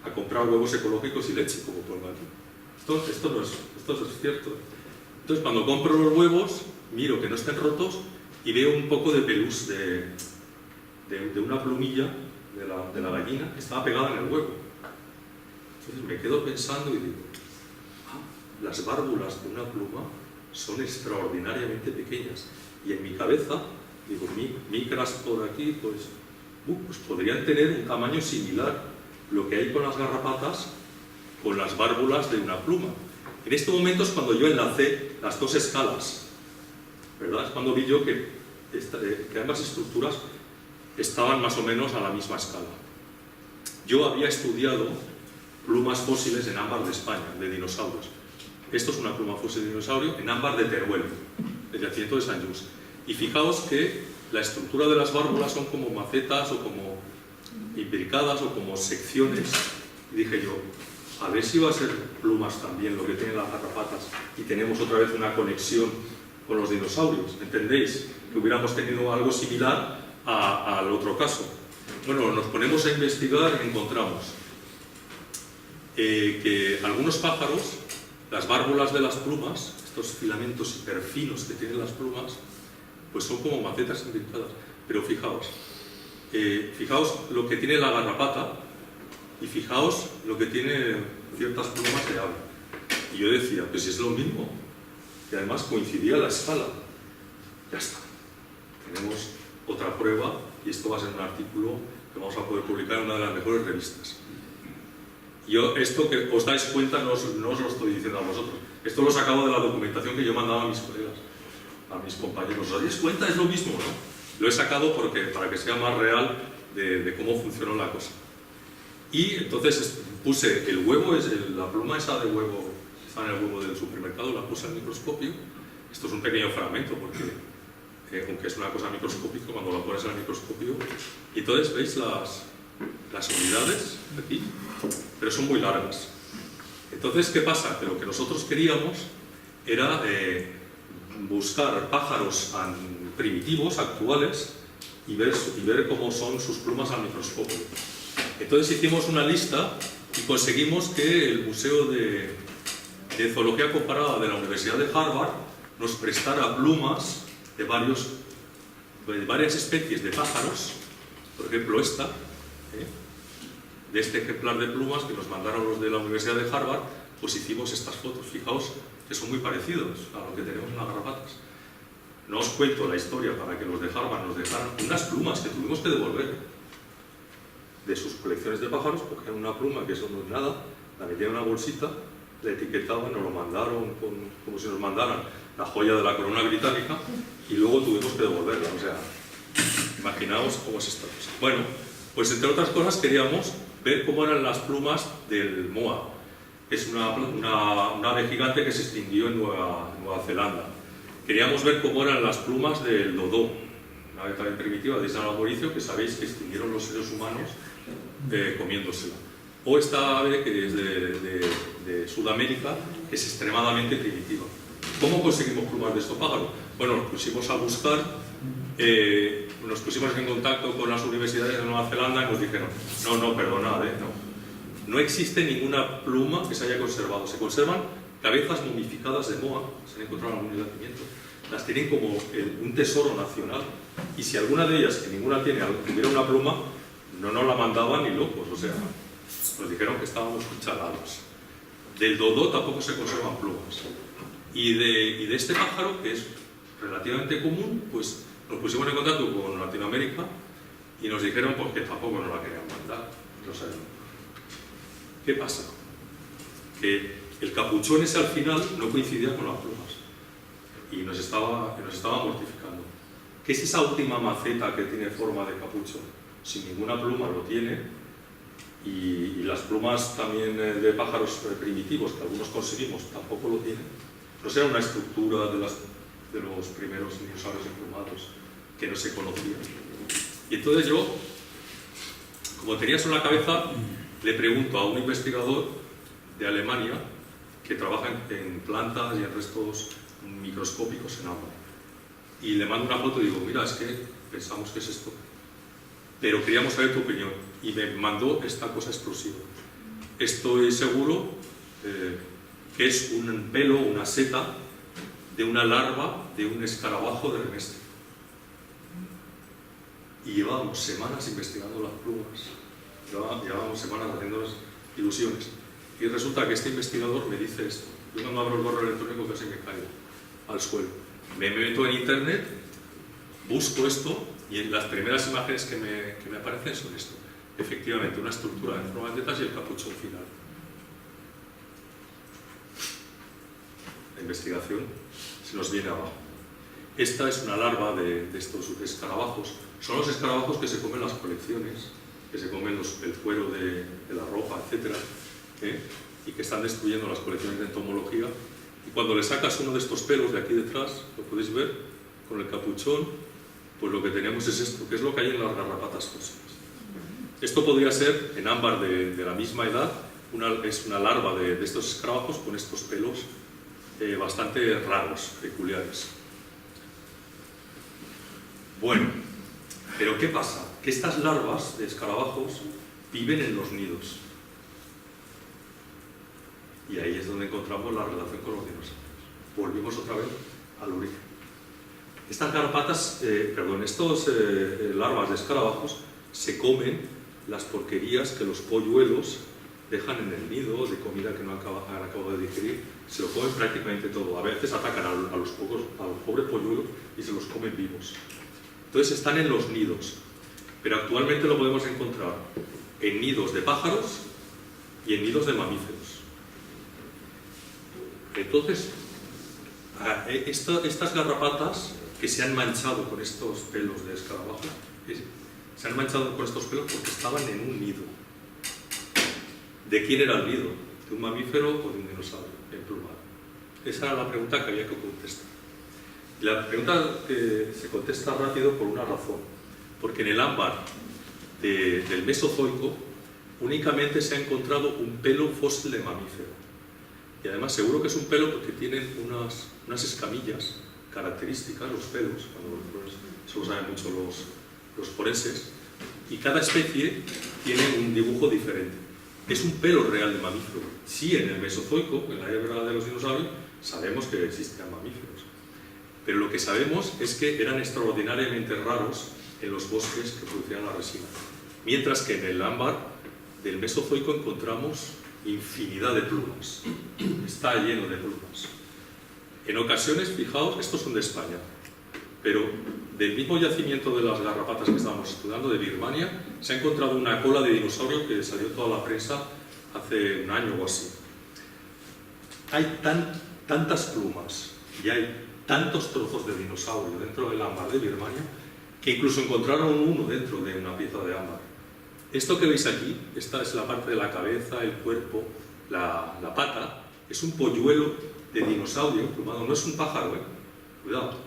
a comprar huevos ecológicos y leche, como pongo aquí. Esto no es cierto. Entonces cuando compro los huevos, miro que no estén rotos y veo un poco de pelús de una plumilla de la gallina que estaba pegada en el huevo. Entonces me quedo pensando y digo, las válvulas de una pluma son extraordinariamente pequeñas. Y en mi cabeza, digo, micras por aquí, pues podrían tener un tamaño similar lo que hay con las garrapatas con las válvulas de una pluma. En este momento es cuando yo enlacé las dos escalas, ¿verdad? Es cuando vi yo que ambas estructuras estaban más o menos a la misma escala. Yo había estudiado plumas fósiles en ámbar de España, de dinosaurios. Esto es una pluma fósil de dinosaurio en ámbar de Teruel, el yacimiento de Sant Just. Y fijaos que la estructura de las válvulas son como macetas o como imbricadas o como secciones. Y dije yo, a ver si va a ser plumas también lo que tienen las garrapatas y tenemos otra vez una conexión con los dinosaurios. ¿Entendéis? Que hubiéramos tenido algo similar al otro caso. Bueno, nos ponemos a investigar y encontramos que algunos pájaros, las válvulas de las plumas, estos filamentos hiperfinos que tienen las plumas, pues son como macetas imbricadas. Pero fijaos lo que tiene la garrapata y fijaos lo que tiene ciertas plumas de ave. Y yo decía, pues si es lo mismo, y además coincidía la escala. Ya está. Tenemos otra prueba y esto va a ser un artículo que vamos a poder publicar en una de las mejores revistas. Yo esto que os dais cuenta no os lo estoy diciendo a vosotros. Esto lo he sacado de la documentación que yo mandaba a mis colegas, a mis compañeros. ¿Os dais cuenta? Es lo mismo, ¿no? Lo he sacado para que sea más real de cómo funcionó la cosa. Y entonces puse el huevo, la pluma esa de huevo, está en el huevo del supermercado, la puse al microscopio. Esto es un pequeño fragmento porque, aunque es una cosa microscópica, cuando la pones al microscopio, y entonces veis las unidades aquí, pero son muy largas. Entonces, ¿qué pasa? Que lo que nosotros queríamos era buscar pájaros primitivos, actuales, y ver cómo son sus plumas al microscopio. Entonces hicimos una lista y conseguimos que el Museo de Zoología Comparada de la Universidad de Harvard nos prestara plumas de varias especies de pájaros, por ejemplo esta, de este ejemplar de plumas que nos mandaron los de la Universidad de Harvard, pues hicimos estas fotos. Fijaos que son muy parecidos a lo que tenemos en las garrapatas. No os cuento la historia para que los de Harvard nos dejaran unas plumas que tuvimos que devolver de sus colecciones de pájaros, porque era una pluma que eso no es nada, la metían en una bolsita, la etiquetaban, nos lo mandaron como si nos mandaran la joya de la corona británica y luego tuvimos que devolverla. O sea, imaginaos cómo es esta cosa. Bueno, pues entre otras cosas queríamos ver cómo eran las plumas del moa. Es una ave gigante que se extinguió en Nueva Zelanda. Queríamos ver cómo eran las plumas del dodó, una ave también primitiva de San Mauricio, que sabéis que extinguieron los seres humanos comiéndosela. O esta ave que es de Sudamérica, que es extremadamente primitiva. ¿Cómo conseguimos plumas de estos pájaros? Bueno, nos pusimos a buscar, nos pusimos en contacto con las universidades de Nueva Zelanda y nos dijeron, no, perdonad, no existe ninguna pluma que se haya conservado. Se conservan cabezas momificadas de moa, se han encontrado en algún yacimiento. Las tienen como un tesoro nacional. Y si alguna de ellas, que ninguna tuviera una pluma, no nos la mandaban ni locos. O sea, nos dijeron que estábamos cucharados. Del dodó tampoco se conservan plumas. Y de este pájaro, que es relativamente común, pues nos pusimos en contacto con Latinoamérica y nos dijeron pues, que tampoco nos la querían mandar. No sabemos. ¿Qué pasa? Que el capuchón ese al final no coincidía con las plumas y nos estaba mortificando. ¿Qué es esa última maceta que tiene forma de capuchón? Sin ninguna pluma lo tiene y las plumas también de pájaros primitivos que algunos conseguimos tampoco lo tienen. No será una estructura de los primeros dinosaurios emplumados que no se conocían. Y entonces yo, como tenía eso en la cabeza, le pregunto a un investigador de Alemania que trabaja en plantas y en restos microscópicos en agua. Y le mando una foto y digo, mira, es que pensamos que es esto. Pero queríamos saber tu opinión. Y me mandó esta cosa explosiva. Estoy seguro que es un pelo, una seta de una larva de un escarabajo de remestre. Y llevábamos semanas investigando las plumas. Llevábamos semanas haciéndonos ilusiones. Y resulta que este investigador me dice esto. Yo cuando abro el correo electrónico casi me caigo al suelo. Me meto en internet, busco esto y en las primeras imágenes que me aparecen son esto. Efectivamente, una estructura en forma de tetas y el capuchón final. La investigación se nos viene abajo. Esta es una larva de estos escarabajos. Son los escarabajos que se comen las colecciones, que se comen el cuero de la ropa, etc. Y que están destruyendo las colecciones de entomología. Y cuando le sacas uno de estos pelos de aquí detrás, lo podéis ver, con el capuchón, pues lo que tenemos es esto, que es lo que hay en las garrapatas fósiles. Esto podría ser, en ámbar de la misma edad, es una larva de estos escarabajos con estos pelos bastante raros, peculiares. Bueno, pero ¿qué pasa? Que estas larvas de escarabajos viven en los nidos. Y ahí es donde encontramos la relación con los dinosaurios. Volvimos otra vez al origen. Estas garrapatas, estos larvas de escarabajos se comen las porquerías que los polluelos dejan en el nido de comida que no han acabado de digerir. Se lo comen prácticamente todo. A veces atacan a los pobres polluelos y se los comen vivos. Entonces están en los nidos. Pero actualmente lo podemos encontrar en nidos de pájaros y en nidos de mamíferos. Entonces, estas garrapatas que se han manchado con estos pelos de escarabajo, se han manchado con estos pelos porque estaban en un nido. ¿De quién era el nido? ¿De un mamífero o de un dinosaurio emplumado? Esa era la pregunta que había que contestar. Y la pregunta se contesta rápido por una razón. Porque en el ámbar del Mesozoico únicamente se ha encontrado un pelo fósil de mamífero. Y además seguro que es un pelo porque tienen unas escamillas características, los pelos, eso lo saben mucho los forenses, y cada especie tiene un dibujo diferente. Es un pelo real de mamífero. Sí, en el Mesozoico, en la época de los dinosaurios, sabemos que existían mamíferos. Pero lo que sabemos es que eran extraordinariamente raros en los bosques que producían la resina. Mientras que en el ámbar del Mesozoico encontramos infinidad de plumas. Está lleno de plumas. En ocasiones, fijaos, estos son de España, pero del mismo yacimiento de las garrapatas que estábamos estudiando, de Birmania, se ha encontrado una cola de dinosaurio que salió en toda la prensa hace un año o así. Hay tantas plumas y hay tantos trozos de dinosaurio dentro del ámbar de Birmania que incluso encontraron uno dentro de una pieza de ámbar. Esto que veis aquí, esta es la parte de la cabeza, el cuerpo, la pata, es un polluelo de dinosaurio plumado, no es un pájaro, cuidado,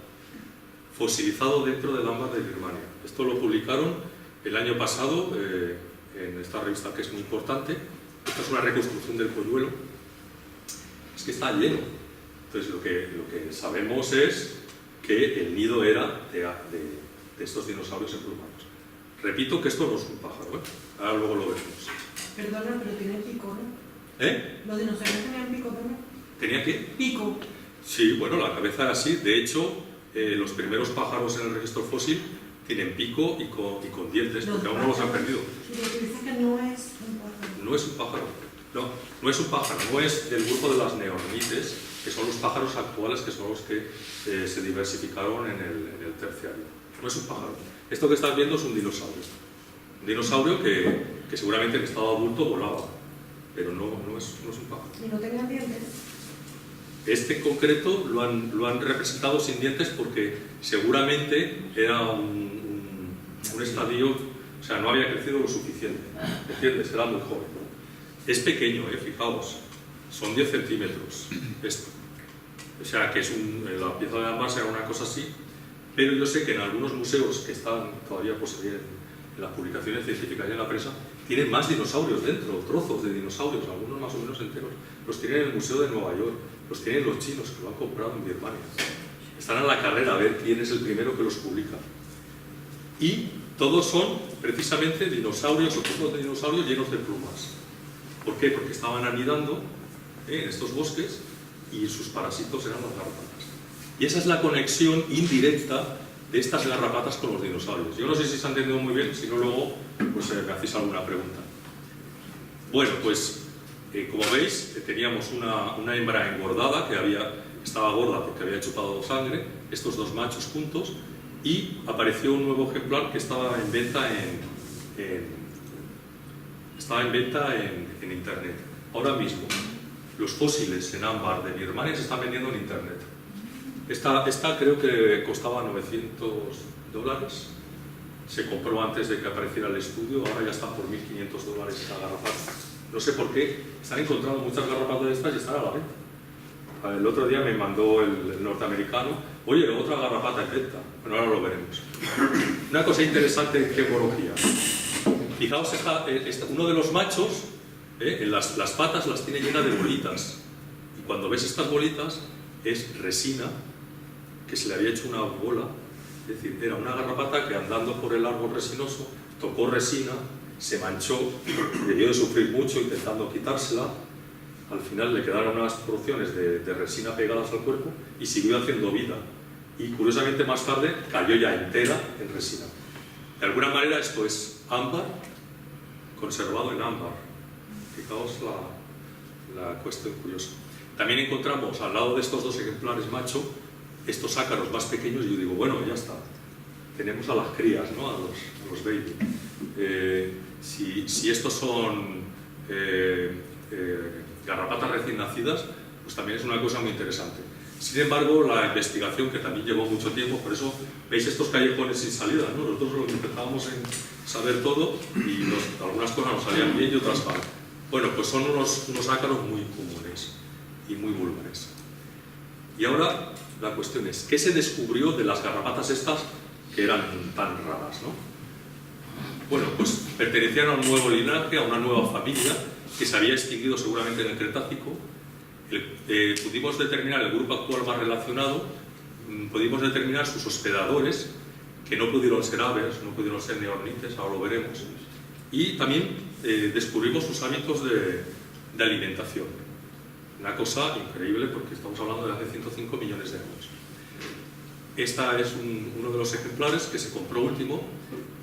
fosilizado dentro del ámbar de Birmania. Esto lo publicaron el año pasado en esta revista que es muy importante. Esta es una reconstrucción del polluelo. Es que está lleno. Entonces lo que sabemos es que el nido era de estos dinosaurios emplumados. Repito que esto no es un pájaro, ahora luego lo veremos. Perdona, pero tiene pico, ¿no? ¿Los dinosaurios tenían pico también? ¿Tenía qué? Pico. Sí, bueno, la cabeza era así. De hecho, los primeros pájaros en el registro fósil tienen pico y con dientes, porque aún no los han perdido. Y lo que dice que no es un pájaro. No es un pájaro. No es un pájaro, no es del grupo de las neornites, que son los pájaros actuales, que son los que se diversificaron en el terciario. No es un pájaro. Esto que estás viendo es un dinosaurio. Un dinosaurio que seguramente en estado adulto volaba, pero no es un pájaro. ¿Y no tenían dientes? Este en concreto lo han representado sin dientes porque seguramente era un estadio, o sea, no había crecido lo suficiente, ¿entiendes? Era muy joven. Es pequeño, fijaos, son 10 centímetros esto. O sea, que es la pieza de ámbar será una cosa así, pero yo sé que en algunos museos que están todavía pues, en las publicaciones científicas y en la prensa, tienen más dinosaurios dentro, trozos de dinosaurios, algunos más o menos enteros. Los tienen en el Museo de Nueva York, los tienen los chinos que lo han comprado en Birmania. Están a la carrera a ver quién es el primero que los publica. Y todos son precisamente dinosaurios o trozos de dinosaurios llenos de plumas. ¿Por qué? Porque estaban anidando en estos bosques y sus parásitos eran las garrapatas. Y esa es la conexión indirecta de estas garrapatas con los dinosaurios. Yo no sé si se ha entendido muy bien, si no luego pues, me hacéis alguna pregunta. Bueno, pues como veis, teníamos una hembra engordada que estaba gorda porque había chupado sangre, estos dos machos juntos, y apareció un nuevo ejemplar que estaba en venta en internet. Ahora mismo, los fósiles en ámbar de Birmania se están vendiendo en internet. Esta creo que costaba $900. Se compró antes de que apareciera el estudio, ahora ya está por $1.500 esta garrapata. No sé por qué, están encontrando muchas garrapatas de estas y están a la venta. El otro día me mandó el norteamericano, oye, otra garrapata en venta. Bueno, ahora lo veremos. Una cosa interesante en gemología. Fijaos, uno de los machos, en las patas las tiene llenas de bolitas. Y cuando ves estas bolitas, es resina, que se le había hecho una bola. Es decir, era una garrapata que andando por el árbol resinoso, tocó resina, se manchó, debió de sufrir mucho intentando quitársela. Al final le quedaron unas porciones de resina pegadas al cuerpo y siguió haciendo vida. Y curiosamente más tarde cayó ya entera en resina. De alguna manera esto es ámbar conservado en ámbar. Fijaos la cuestión curiosa. También encontramos al lado de estos dos ejemplares macho estos ácaros más pequeños y yo digo, bueno, ya está. Tenemos a las crías, ¿no? a los baby. Si estos son garrapatas recién nacidas, pues también es una cosa muy interesante. Sin embargo, la investigación, que también llevó mucho tiempo, por eso veis estos callejones sin salida, ¿no? Nosotros lo que empezábamos en saber todo y algunas cosas nos salían bien y otras mal. Bueno, pues son unos ácaros muy comunes y muy vulgares. Y ahora la cuestión es, ¿qué se descubrió de las garrapatas estas que eran tan raras, ¿no? Bueno, pues pertenecían a un nuevo linaje, a una nueva familia que se había extinguido seguramente en el Cretácico. Pudimos determinar el grupo actual más relacionado, pudimos determinar sus hospedadores, que no pudieron ser aves, no pudieron ser neornites, ahora lo veremos. Y también descubrimos sus hábitos de alimentación. Una cosa increíble porque estamos hablando de hace 105 millones de años. Esta es uno de los ejemplares que se compró último.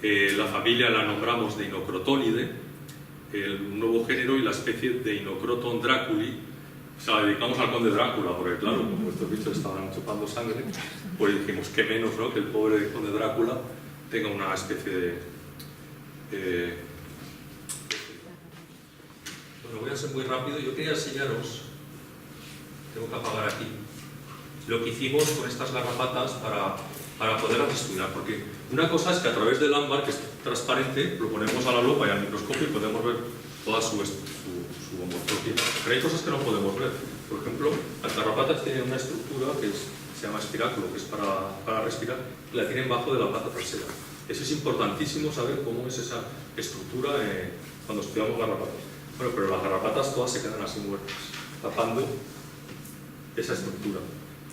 La familia la nombramos de Dinocrotonidae. un nuevo género y la especie de Inocroton draculi. Se la dedicamos al conde Drácula, porque claro, como estos bichos estaban chupando sangre, pues dijimos que menos, ¿no?, que el pobre conde Drácula tenga una especie de... Bueno, voy a ser muy rápido. Yo quería enseñaros, tengo que apagar aquí, lo que hicimos con estas garrapatas para poderlas estudiar, porque una cosa es que a través del ámbar, que es transparente, lo ponemos a la lupa y al microscopio y podemos ver toda su homotropía. Pero hay cosas que no podemos ver. Por ejemplo, las garrapatas tienen una estructura que se llama espiráculo, que es para respirar, y la tienen bajo de la pata trasera. Eso es importantísimo saber cómo es esa estructura cuando estudiamos garrapatas. Bueno, pero las garrapatas todas se quedan así muertas, tapando esa estructura.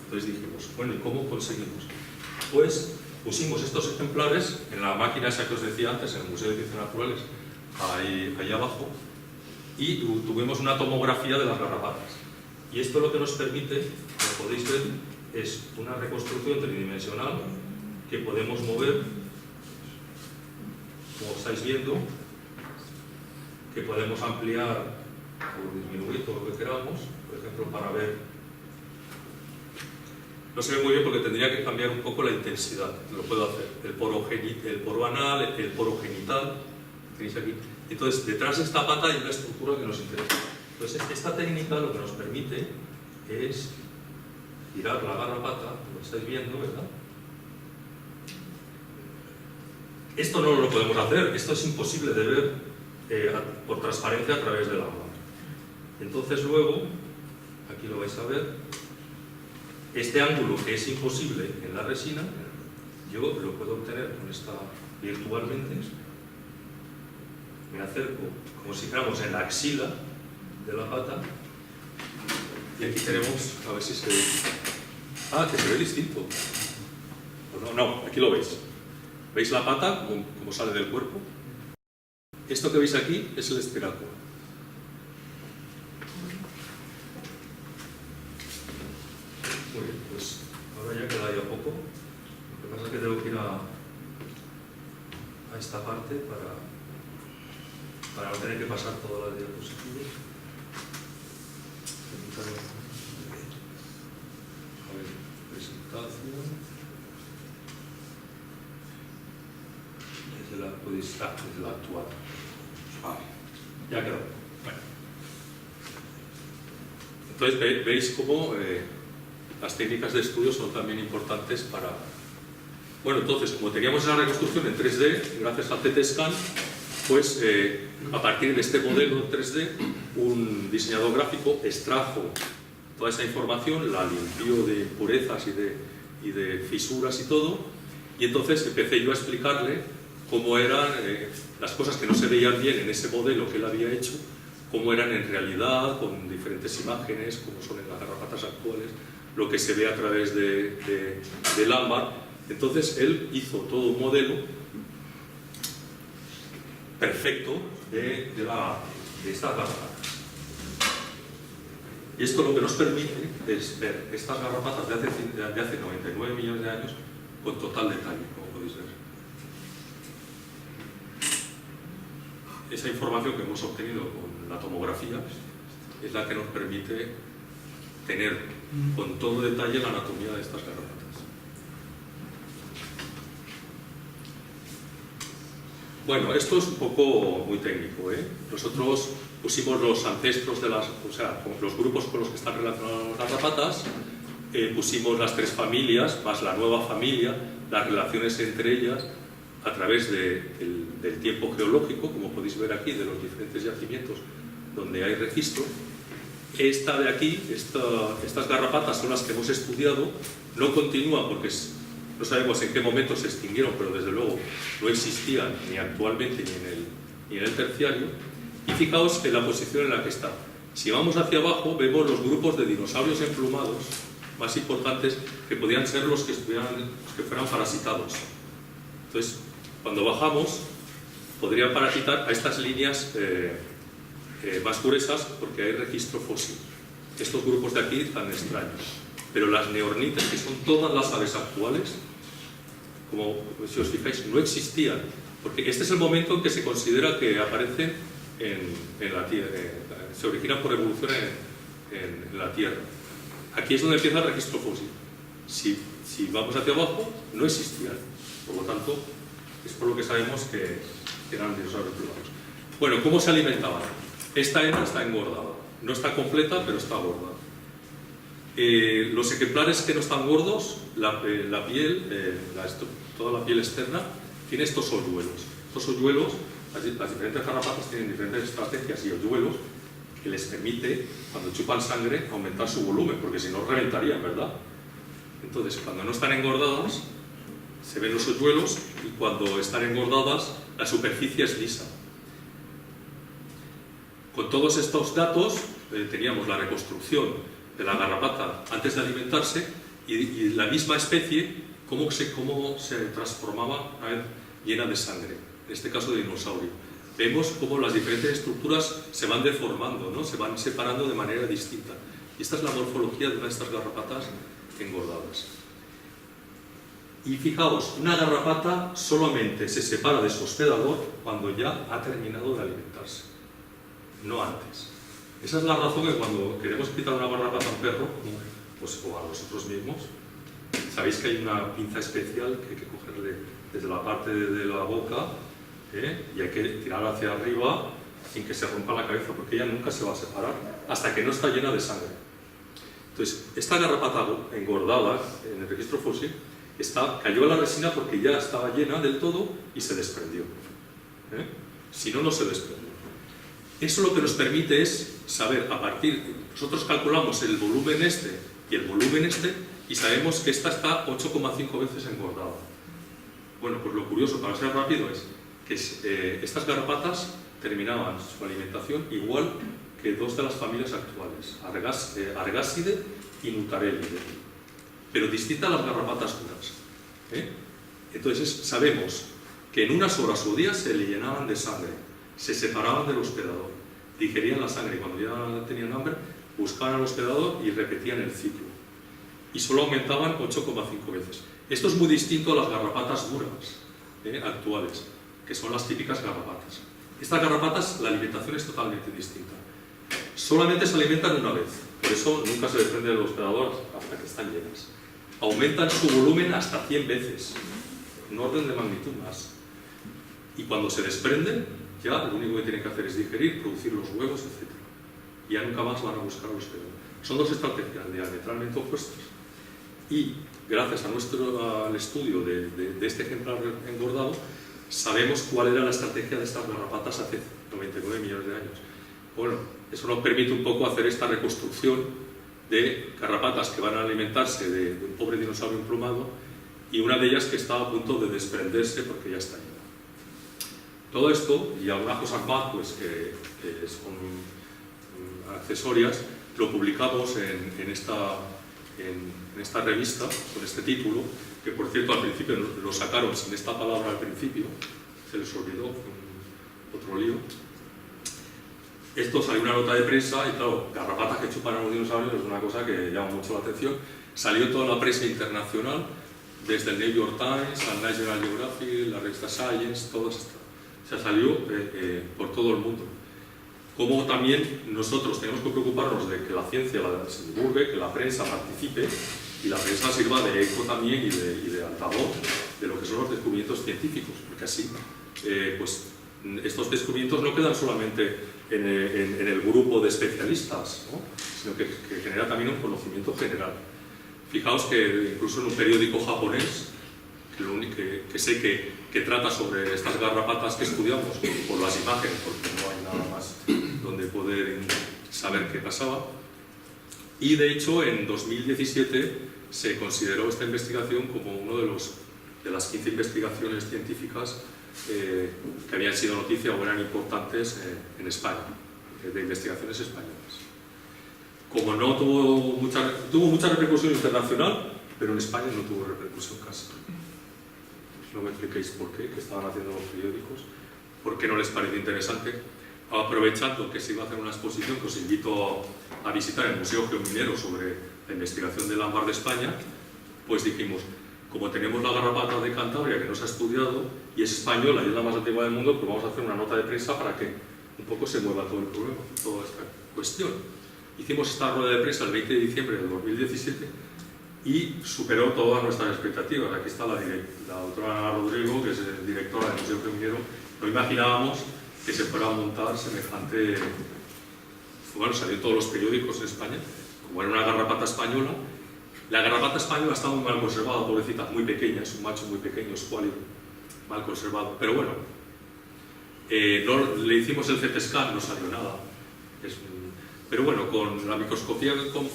Entonces dijimos, bueno, ¿y cómo conseguimos? Pues pusimos estos ejemplares en la máquina esa que os decía antes, en el Museo de Ciencias Naturales, ahí abajo, y tuvimos una tomografía de las garrapatas. Y esto lo que nos permite, como podéis ver, es una reconstrucción tridimensional que podemos mover, como estáis viendo, que podemos ampliar o disminuir todo lo que queramos, por ejemplo, para ver. No se ve muy bien porque tendría que cambiar un poco la intensidad. Lo puedo hacer. El poro anal, el poro genital, tenéis aquí. Entonces, detrás de esta pata hay una estructura que nos interesa. Entonces, esta técnica lo que nos permite es girar la garrapata, como estáis viendo, ¿verdad? Esto no lo podemos hacer, esto es imposible de ver por transparencia a través del agua. Entonces, luego, aquí lo vais a ver, este ángulo que es imposible en la resina, yo lo puedo obtener con esta virtualmente. Me acerco como si fuéramos en la axila de la pata y aquí tenemos, a ver si se ve. Ah, que se ve distinto. No, aquí lo veis. ¿Veis la pata como sale del cuerpo? Esto que veis aquí es el espiráculo. Muy bien, pues ahora ya queda ya poco. Lo que pasa es que tengo que ir a esta parte para no tener que pasar todas las diapositivas. A ver, presentación. Desde la actual. Vale, ya quedó. Bueno. Entonces veis cómo las técnicas de estudio son también importantes para... Bueno, entonces, como teníamos esa reconstrucción en 3D, gracias al CT Scan, pues a partir de este modelo en 3D, un diseñador gráfico extrajo toda esa información, la limpió de impurezas y de fisuras y todo, y entonces empecé yo a explicarle cómo eran las cosas que no se veían bien en ese modelo que él había hecho, cómo eran en realidad, con diferentes imágenes, como son en las garrapatas actuales, lo que se ve a través del ámbar. Entonces él hizo todo un modelo perfecto de estas garrapatas. Y esto lo que nos permite es ver estas garrapatas de hace 99 millones de años con total detalle, como podéis ver. Esa información que hemos obtenido con la tomografía es la que nos permite tener con todo detalle la anatomía de estas garrapatas. Bueno, esto es un poco muy técnico, ¿eh? Nosotros pusimos los ancestros de los grupos con los que están relacionadas las garrapatas, pusimos las 3 familias, más la nueva familia, las relaciones entre ellas, a través del tiempo geológico, como podéis ver aquí, de los diferentes yacimientos donde hay registro. Esta de aquí, estas garrapatas son las que hemos estudiado, no continúan porque no sabemos en qué momento se extinguieron, pero desde luego no existían ni actualmente ni en el terciario. Y fijaos en la posición en la que está. Si vamos hacia abajo, vemos los grupos de dinosaurios emplumados más importantes, que podían ser los que fueran parasitados. Entonces, cuando bajamos, podrían parasitar a estas líneas más gruesas porque hay registro fósil. Estos grupos de aquí tan extraños. Pero las neornites, que son todas las aves actuales, como si os fijáis, no existían. Porque este es el momento en que se considera que aparecen en la Tierra, se originan por evolución en la Tierra. Aquí es donde empieza el registro fósil. Si vamos hacia abajo, no existían. Por lo tanto, es por lo que sabemos que eran dinosaurios primados. Bueno, ¿cómo se alimentaban? Esta hembra está engordada. No está completa, pero está gorda. Los ejemplares que no están gordos, la piel, toda la piel externa, tiene estos hoyuelos. Estos hoyuelos, las diferentes garrapatas tienen diferentes estrategias y hoyuelos que les permite, cuando chupan sangre, aumentar su volumen, porque si no reventarían, ¿verdad? Entonces, cuando no están engordadas, se ven los hoyuelos, y cuando están engordadas, la superficie es lisa. Con todos estos datos, teníamos la reconstrucción de la garrapata antes de alimentarse y la misma especie, cómo se transformaba una vez llena de sangre, en este caso de dinosaurio. Vemos cómo las diferentes estructuras se van deformando, ¿no? Se van separando de manera distinta. Y esta es la morfología de una de estas garrapatas engordadas. Y fijaos, una garrapata solamente se separa de su hospedador cuando ya ha terminado de alimentarse, no antes. Esa es la razón que cuando queremos quitar una garrapata a un perro, pues, o a nosotros mismos, sabéis que hay una pinza especial que hay que cogerle desde la parte de la boca, y hay que tirarla hacia arriba sin que se rompa la cabeza, porque ella nunca se va a separar hasta que no está llena de sangre. Entonces, esta garrapata engordada en el registro fósil cayó a la resina porque ya estaba llena del todo y se desprendió. Si no, no se desprendió. Eso lo que nos permite es saber, nosotros calculamos el volumen este y el volumen este y sabemos que esta está 8,5 veces engordada. Bueno, pues lo curioso, para ser rápido, es que estas garrapatas terminaban su alimentación igual que dos de las familias actuales, Argáside y Nutarelide, pero distintas a las garrapatas duras. Entonces sabemos que en unas horas o días se le llenaban de sangre, se separaban del hospedador, digerían la sangre y cuando ya tenían hambre buscaban al hospedador y repetían el ciclo. Y solo aumentaban 8,5 veces. Esto es muy distinto a las garrapatas duras actuales, que son las típicas garrapatas. Estas garrapatas, la alimentación es totalmente distinta. Solamente se alimentan una vez, por eso nunca se desprende del hospedador hasta que están llenas. Aumentan su volumen hasta 100 veces, en orden de magnitud más. Y cuando se desprenden, ya lo único que tienen que hacer es digerir, producir los huevos, etc. Y ya nunca más van a buscar al hospedador. Son dos estrategias diametralmente opuestas. Y gracias al estudio de este ejemplar engordado, sabemos cuál era la estrategia de estas garrapatas hace 99 millones de años. Bueno, eso nos permite un poco hacer esta reconstrucción de garrapatas que van a alimentarse de un pobre dinosaurio emplumado y una de ellas que está a punto de desprenderse porque ya está llena. Todo esto y algunas cosas más pues, que son accesorias, lo publicamos en esta revista con este título, que por cierto al principio lo sacaron sin esta palabra al principio, se les olvidó, fue otro lío. Esto salió una nota de prensa y claro, garrapatas que chupan a los dinosaurios es una cosa que llama mucho la atención. Salió toda la prensa internacional, desde el New York Times, al National Geographic, la revista Science, todo esto. O sea, salió por todo el mundo. Como también nosotros tenemos que preocuparnos de que la ciencia se divulgue, que la prensa participe y la prensa sirva de eco también y de altavoz de lo que son los descubrimientos científicos, porque así pues, estos descubrimientos no quedan solamente en el grupo de especialistas, ¿no? Sino que genera también un conocimiento general. Fijaos que incluso en un periódico japonés, que sé que trata sobre estas garrapatas que estudiamos por las imágenes, porque no hay nada más donde poder saber qué pasaba, y de hecho en 2017 se consideró esta investigación como uno de las 15 investigaciones científicas que habían sido noticia o eran importantes en España, de investigaciones españolas. Como no tuvo mucha repercusión internacional, pero en España no tuvo repercusión casi. No me expliquéis por qué, que estaban haciendo los periódicos, por qué no les pareció interesante. Aprovechando que se iba a hacer una exposición que os invito a visitar en el Museo Geominero sobre la investigación del ámbar de España, pues dijimos, como tenemos la garrapata de Cantabria que no se ha estudiado y es española y es la más antigua del mundo, pues vamos a hacer una nota de prensa para que un poco se mueva todo el problema, toda esta cuestión. Hicimos esta rueda de prensa el 20 de diciembre del 2017 y superó todas nuestras expectativas. Aquí está la doctora Ana Rodrigo, que es directora del Museo Premiero. No imaginábamos que se fuera a montar semejante... Bueno, salió en todos los periódicos en España, como era una garrapata española. La garrapata española está muy mal conservada, pobrecita, muy pequeña, es un macho muy pequeño, escuálido, mal conservado. Pero bueno, le hicimos el CT scan, no salió nada. Pero bueno, con la microscopía con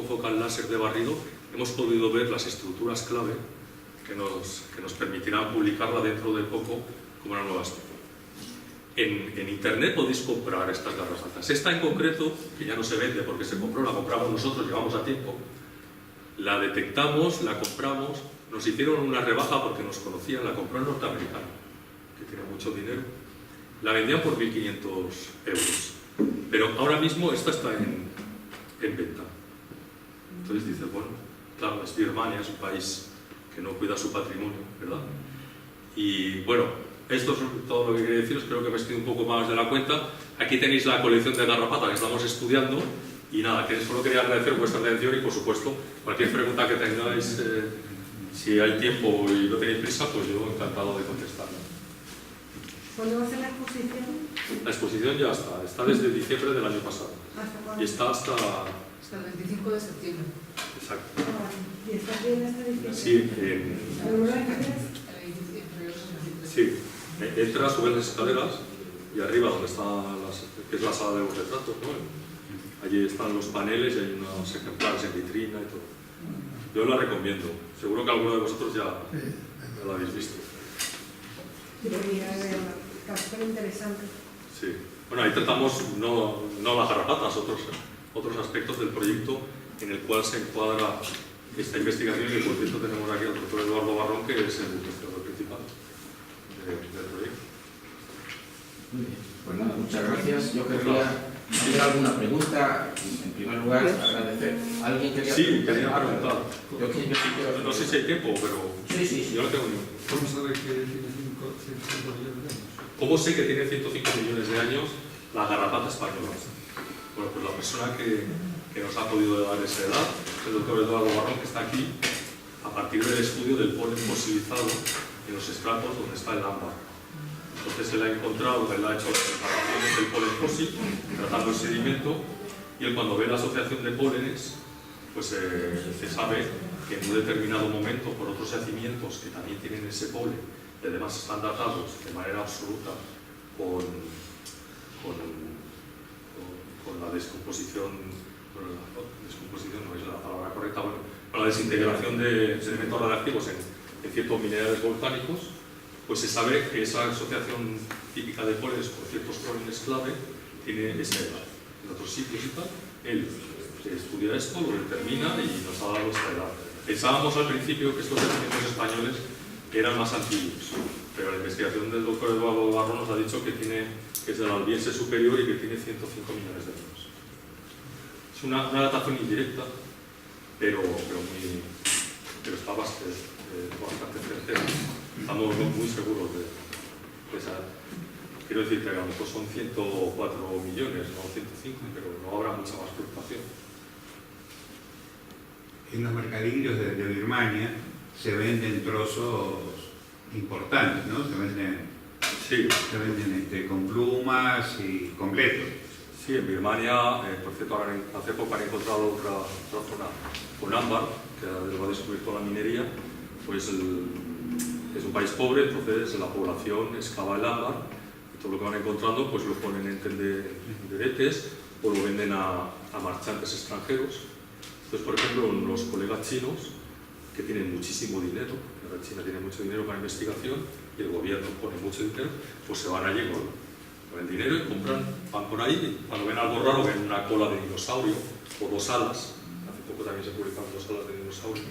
focal láser de barrido hemos podido ver las estructuras clave que nos permitirán publicarla dentro de poco como una nueva especie. En internet podéis comprar estas garrapatas. Esta en concreto, que ya no se vende porque se compró, la compramos nosotros, llevamos a tiempo, la detectamos, la compramos, nos hicieron una rebaja porque nos conocían, la compró el norteamericano, que tiene mucho dinero, la vendían por 1.500 euros. Pero ahora mismo esta está en venta. Entonces dices, bueno, claro, es Birmania, es un país que no cuida su patrimonio, ¿verdad? Y bueno, esto es todo lo que quería deciros, creo que me estoy un poco más de la cuenta. Aquí tenéis la colección de garrapata que estamos estudiando y nada, que solo quería agradecer vuestra atención y por supuesto, cualquier pregunta que tengáis, si hay tiempo y no tenéis prisa, pues yo encantado de contestar. ¿Cuándo va a ser la exposición? La exposición ya está desde diciembre del año pasado. ¿Hasta cuándo? Y está hasta el 25 de septiembre. Exacto. ¿Y está bien esta edición? Sí, ¿Alguna vez que sí. Entras, subes las escaleras y arriba donde está que es la sala de los retratos, ¿no? Allí están los paneles y hay unos ejemplares en vitrina y todo. Yo la recomiendo. Seguro que alguno de vosotros ya la habéis visto. debería verla? Está súper interesante. Sí. Bueno, ahí tratamos no las garrapatas, otros aspectos del proyecto en el cual se encuadra esta investigación y por cierto tenemos aquí al doctor Eduardo Barrón, que es el investigador principal del proyecto. Muy bien, pues nada, muchas gracias. Yo querría hacer alguna pregunta. En primer lugar, agradecer. ¿Alguien quería preguntar? Yo sí quiero. No sé si hay tiempo, pero Sí. yo lo tengo. ¿Cómo sabe que tiene 105 millones de años? ¿Cómo sé que tiene 105 millones de años la garrapata española? Bueno, pues la persona que nos ha podido dar esa edad, el doctor Eduardo Barrón, que está aquí, a partir del estudio del polen fosilizado en los estratos donde está el ámbar. Entonces él ha encontrado, él ha hecho las separaciones del polen fósil, tratando el sedimento, y él cuando ve la asociación de pólenes, pues se sabe que en un determinado momento, por otros yacimientos que también tienen ese polen, y además están datados de manera absoluta con la descomposición, descomposición no es la palabra correcta, bueno, con la desintegración de elementos radiactivos en ciertos minerales volcánicos, pues se sabe que esa asociación típica de pólenes con ciertos pólenes clave tiene esa edad. En otros sitios y tal, él estudia esto, lo determina y nos ha dado esta edad. Pensábamos al principio que estos yacimientos españoles eran más antiguos, pero la investigación del doctor Eduardo Barrón nos ha dicho que es del Albiense superior y que tiene 105 millones de años. Es una datación indirecta, pero está bastante certera. Estamos muy seguros de esa. Quiero decir que a lo mejor son 104 millones, no 105, pero no habrá mucha más preocupación. En los mercadillos de Birmania se venden trozos importantes, ¿no? Se venden con plumas y completos. Sí, en Birmania, por cierto, hace poco han encontrado otra zona con ámbar, que lo ha descubierto la minería, pues es un país pobre, entonces la población excava el ámbar y todo lo que van encontrando pues lo ponen en tenderetes o lo venden a marchantes extranjeros. Entonces, por ejemplo, los colegas chinos, que tienen muchísimo dinero, la China tiene mucho dinero para investigación y el gobierno pone mucho dinero, pues se van allí con el dinero y van por ahí y cuando ven algo raro, ven una cola de dinosaurio o dos alas, hace poco también se publicaron dos alas de dinosaurio,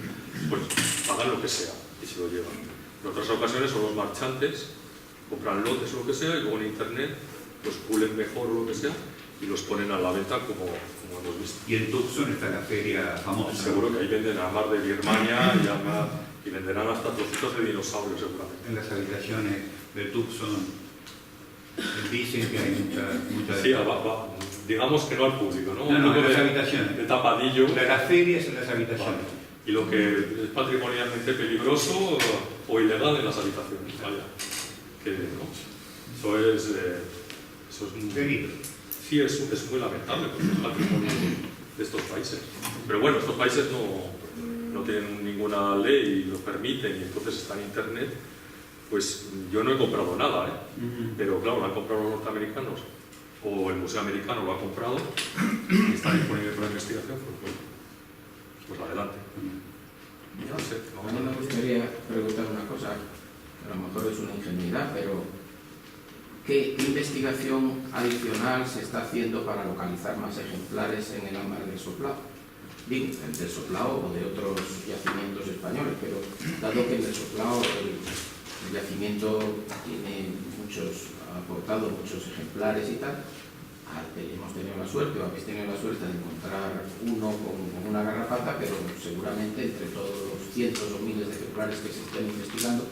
pues pagan lo que sea y se lo llevan. En otras ocasiones son los marchantes, compran lotes o lo que sea y luego en internet los pulen mejor o lo que sea y los ponen a la venta como hemos visto. Y en Tucson está la feria famosa. Seguro que ahí venden ámbar de Birmania y venderán hasta trocitos de dinosaurio seguramente. En las habitaciones de Tucson dicen que hay mucha Sí, digamos que no al público, ¿no? No, Un no, poco en las de habitaciones. tapadillo. Las ferias en las habitaciones. Y lo que es patrimonialmente peligroso o ilegal en las habitaciones, vaya. Que, ¿no? Eso es muy... Delito. Sí, es muy lamentable porque es patrimonio de estos países. Pero bueno, estos países no tienen ninguna ley y lo permiten y entonces está en internet. Pues yo no he comprado nada, ¿eh? Pero claro, lo han comprado los norteamericanos o el Museo Americano lo ha comprado y está disponible para investigación, pues adelante. Yo, No sé, a mí me gustaría preguntar una cosa, a lo mejor es una ingenuidad, pero ¿qué investigación adicional se está haciendo para localizar más ejemplares en el ámbar del Soplao? Digo, el del Soplao o de otros yacimientos españoles, pero dado que en el Soplao el yacimiento ha aportado muchos ejemplares y tal, hemos tenido la suerte, o habéis tenido la suerte de encontrar uno con una garrapata, pero seguramente entre todos los cientos o miles de ejemplares que se estén investigando,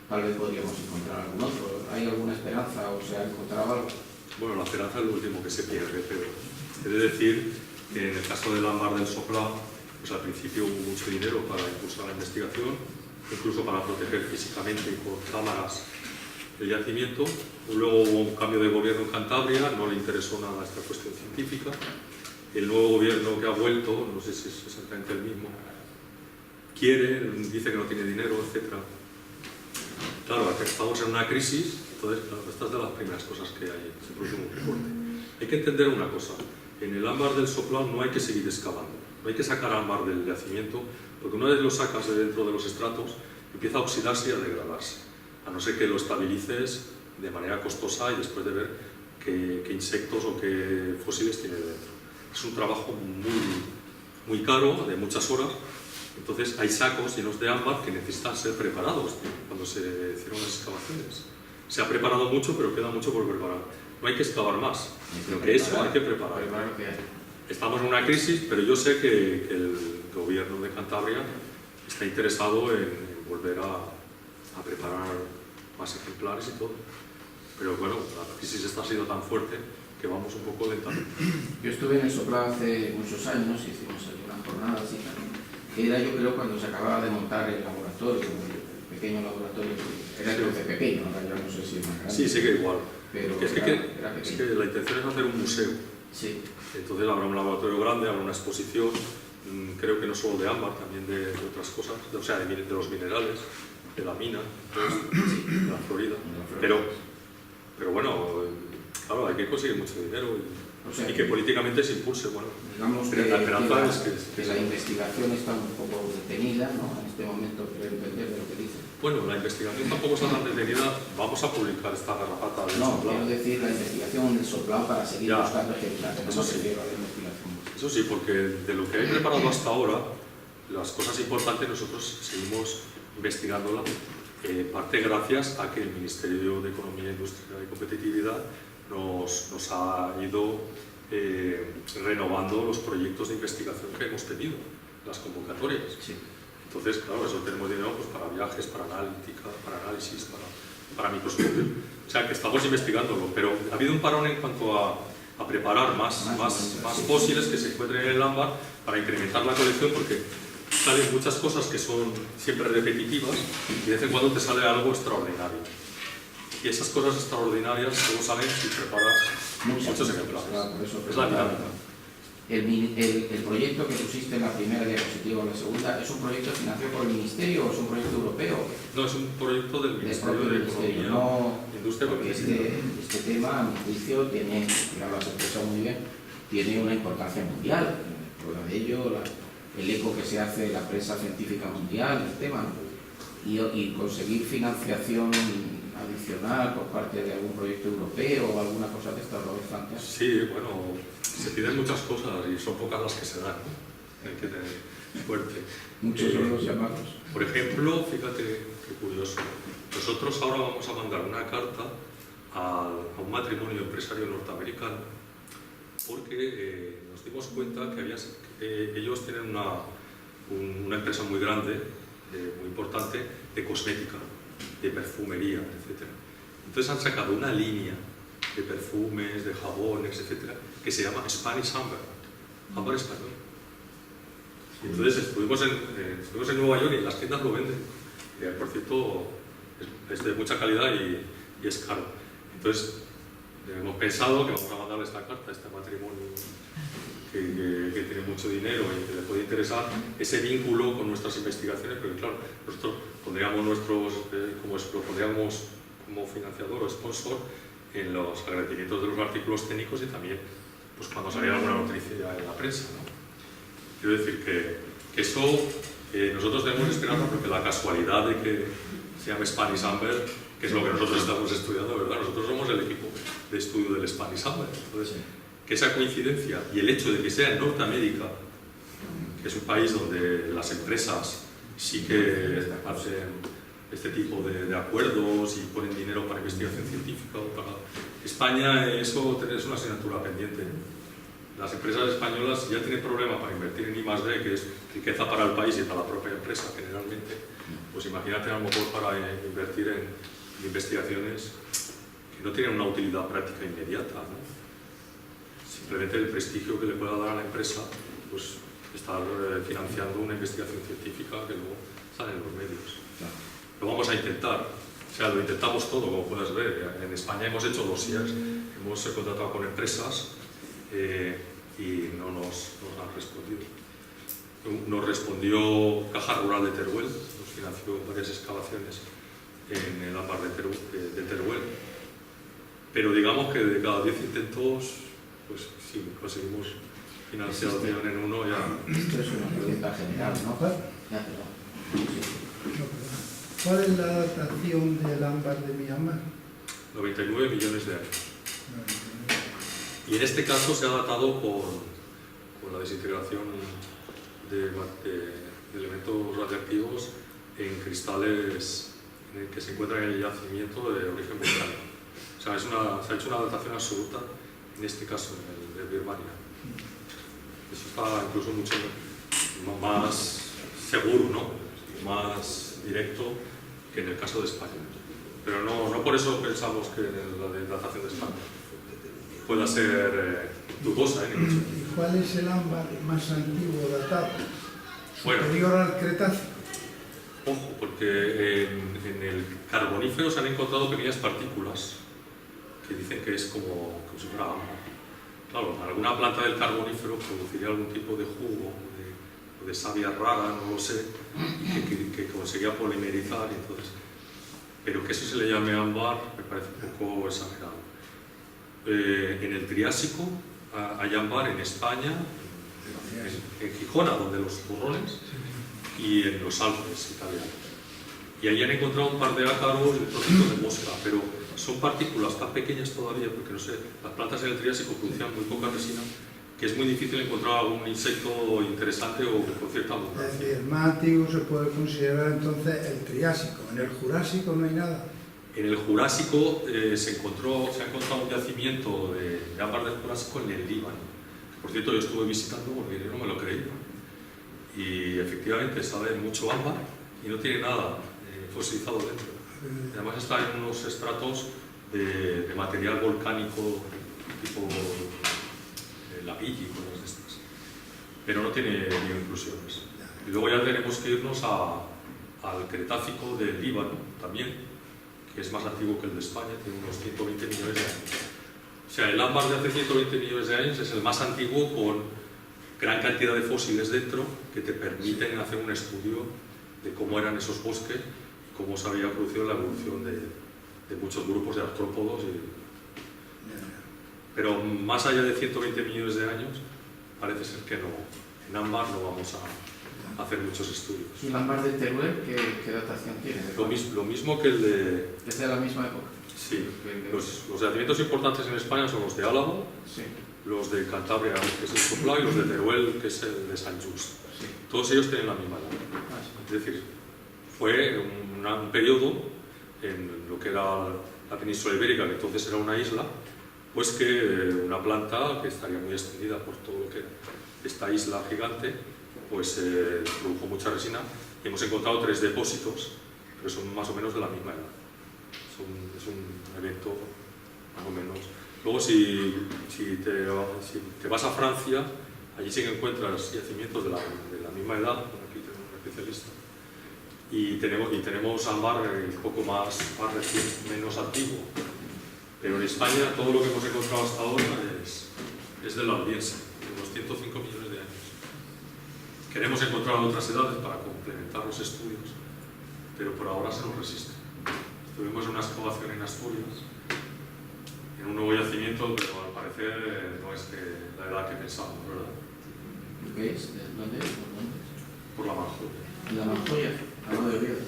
tal vez podríamos encontrar algún otro. ¿Hay alguna esperanza o se ha encontrado algo? Bueno, la esperanza es lo último que se pierde, pero he de decir que en el caso del ámbar del Soplao, pues al principio hubo mucho dinero para impulsar la investigación, incluso para proteger físicamente con cámaras el yacimiento. Luego hubo un cambio de gobierno en Cantabria, no le interesó nada esta cuestión científica. El nuevo gobierno que ha vuelto, no sé si es exactamente el mismo, dice que no tiene dinero, etc. Claro, aquí estamos en una crisis, entonces claro, esta es de las primeras cosas que se produce muy fuerte. Hay que entender una cosa, en el ámbar del Soplao no hay que seguir excavando, no hay que sacar ámbar del yacimiento, porque una vez lo sacas de dentro de los estratos, empieza a oxidarse y a degradarse, a no ser que lo estabilices de manera costosa y después de ver qué insectos o qué fósiles tiene dentro. Es un trabajo muy caro, de muchas horas, entonces hay sacos llenos de ámbar que necesitan ser preparados cuando se hicieron las excavaciones. Se ha preparado mucho, pero queda mucho por preparar. No hay que excavar más, sino que eso hay que preparar. Estamos en una crisis, pero yo sé que el gobierno de Cantabria está interesado en volver a preparar más ejemplares y todo. Pero bueno, la crisis esta ha sido tan fuerte que vamos un poco lentamente. Yo estuve en el Soplao hace muchos años y hicimos allí unas jornadas y tal. Era, yo creo, cuando se acababa de montar el laboratorio, el pequeño laboratorio. Era entonces pequeño, ahora ya no sé si es más grande. Sí, sigue igual. Pero es que la intención es hacer un museo. Sí. Entonces habrá un laboratorio grande, habrá una exposición, creo que no solo de ámbar, también de otras cosas, o sea, de los minerales, de la mina, de la Florida. Pero bueno, claro, hay que conseguir mucho dinero y que políticamente se impulse. Bueno, digamos pero la esperanza que la investigación está un poco detenida, ¿no? En este momento, quiero entender de lo que dice. Bueno, la investigación tampoco está tan detenida. Vamos a publicar esta garrapata del No, Soplao. quiero decir la investigación del Soplao para seguir buscando ejemplares. Eso sí. La investigación. Eso sí, porque de lo que hay preparado hasta ahora, las cosas importantes nosotros seguimos investigándolas, parte gracias a que el Ministerio de Economía, Industria y Competitividad nos ha ido renovando los proyectos de investigación que hemos tenido, las convocatorias. Sí. Entonces, claro, eso tenemos dinero pues, para viajes, para analítica, para análisis, para microscopio. O sea, que estamos investigándolo, pero ha habido un parón en cuanto a preparar más fósiles que se encuentren en el ámbar para incrementar la colección, porque salen muchas cosas que son siempre repetitivas y de vez en cuando te sale algo extraordinario. Y esas cosas extraordinarias solo salen si preparas muchos ejemplares. Claro, por eso es la dinámica. El proyecto que pusiste en la primera diapositiva o en la segunda, ¿es un proyecto financiado por el Ministerio o es un proyecto europeo? No, es un proyecto del Ministerio de Economía, Industria y Competitividad. Este tema, a mi juicio, tiene, ya lo has expresado muy bien, tiene una importancia mundial. Prueba de ello, el eco que se hace de la prensa científica mundial, el tema, y conseguir financiación adicional por parte de algún proyecto europeo o alguna cosa de esta, ¿lo habéis planteado? Sí, bueno, se piden muchas cosas y son pocas las que se dan, ¿no? Hay que tener suerte. Muchos son los llamados. Por ejemplo, fíjate qué curioso, nosotros ahora vamos a mandar una carta a un matrimonio empresario norteamericano porque nos dimos cuenta que ellos tienen una empresa muy grande, muy importante, de cosmética, de perfumería, etc. Entonces han sacado una línea de perfumes, de jabones, etcétera, que se llama Spanish Amber, ámbar español. Y entonces estuvimos en Nueva York y en las tiendas lo venden. Por cierto, es de mucha calidad y es caro. Entonces, hemos pensado que vamos a mandarle esta carta a este matrimonio que tiene mucho dinero y que le puede interesar ese vínculo con nuestras investigaciones, porque claro, nosotros pondríamos lo pondríamos como financiador o sponsor en los agradecimientos de los artículos técnicos y también pues, cuando saliera alguna noticia en la prensa, ¿no? Quiero decir que eso nosotros tenemos esperanza porque la casualidad de que se llame Spanish Amber, que es lo que nosotros estamos estudiando, ¿verdad? Nosotros somos el equipo de estudio del Spanish Amber. Entonces, que esa coincidencia y el hecho de que sea en Norteamérica, que es un país donde las empresas sí que hacen este tipo de acuerdos y ponen dinero para investigación científica o para España, eso es una asignatura pendiente. Las empresas españolas ya tienen problema para invertir en I+D, que es riqueza para el país y para la propia empresa generalmente. Pues imagínate a lo mejor para invertir en investigaciones que no tienen una utilidad práctica inmediata, ¿no? Simplemente el prestigio que le pueda dar a la empresa, pues estar financiando una investigación científica que luego sale en los medios. Lo vamos a intentar, o sea, lo intentamos todo, como puedes ver. En España hemos hecho dossiers, hemos contratado con empresas y no nos han respondido. Nos respondió Caja Rural de Teruel, nos financió varias excavaciones en el ámbar de Teruel. Pero digamos que de cada 10 intentos, pues si conseguimos financiación en uno ya... Esto es una pregunta general, ¿no? Ya, pero... ¿Cuál es la datación del ámbar de Myanmar? 99 millones de años. Y en este caso se ha datado con la desintegración de elementos radiactivos en cristales que se encuentran en el yacimiento de origen volcánico. O sea, se ha hecho una datación absoluta, en este caso, en el de Birmania. Eso está incluso mucho más seguro, ¿no? Más directo que en el caso de España. Pero no por eso pensamos que la datación de España pueda ser dudosa. ¿Y cuál es el ámbar más antiguo datado? Bueno, ¿Superior al Cretácico? ojo, porque en el Carbonífero se han encontrado pequeñas partículas que dicen que es como si fuera ámbar. Claro, alguna planta del Carbonífero produciría algún tipo de jugo o de savia rara, no lo sé, que conseguía polimerizar, entonces, pero que eso se le llame ámbar me parece un poco exagerado. En el Triásico hay ámbar en España, en Gijona, donde los turrones, y en los Alpes italianos. Y ahí han encontrado un par de ácaros y un trocito de mosca, pero son partículas tan pequeñas todavía, porque no sé, las plantas en el Triásico producían muy poca resina, que es muy difícil encontrar algún insecto interesante o con cierta abundancia. Es decir, más antiguo se puede considerar entonces el Triásico. En el Jurásico no hay nada. En el Jurásico se ha encontrado un yacimiento de ámbar del Jurásico en el Líbano. Por cierto, yo estuve visitando porque yo no me lo creía. Y efectivamente sale mucho ámbar y no tiene nada fosilizado dentro. Además está en unos estratos de material volcánico tipo lapilli, cosas de estas. Pero no tiene bioinclusiones. Y luego ya tenemos que irnos al Cretácico del Líbano también, que es más antiguo que el de España, tiene unos 120 millones de años. O sea, el ámbar de hace 120 millones de años es el más antiguo con gran cantidad de fósiles dentro que te permiten hacer un estudio de cómo eran esos bosques y cómo se había producido la evolución de muchos grupos de artrópodos. Pero más allá de 120 millones de años, parece ser que no. En ámbar no vamos a hacer muchos estudios. ¿Y el ámbar de Teruel qué datación tiene? Lo mismo que el de... ¿Es de la misma época? Sí. Los yacimientos importantes en España son los de Álava, Sí. los de Cantabria, que es el Soplá, y los de Teruel, que es el de Sant Just. Sí. Todos ellos tienen la misma edad. Ah, sí. Es decir, fue un periodo en lo que era la península ibérica, que entonces era una isla, pues que una planta que estaría muy extendida por todo lo que era esta isla gigante, pues produjo mucha resina. Y hemos encontrado 3 depósitos, pero son más o menos de la misma edad. Es un evento más o menos Luego, si te vas a Francia, allí sí que encuentras yacimientos de la misma edad, aquí tenemos un especialista, y tenemos ámbar un poco más reciente, menos antiguo. Pero en España todo lo que hemos encontrado hasta ahora es del albiense, de unos 105 millones de años. Queremos encontrar otras edades para complementar los estudios, pero por ahora se nos resiste. Estuvimos en una excavación en Asturias, en un nuevo yacimiento, pero al parecer no es la edad que pensábamos, ¿verdad? ¿Qué es? ¿Dónde es? Por la Manjoya. En la Manjoya, al lado de Oviedo.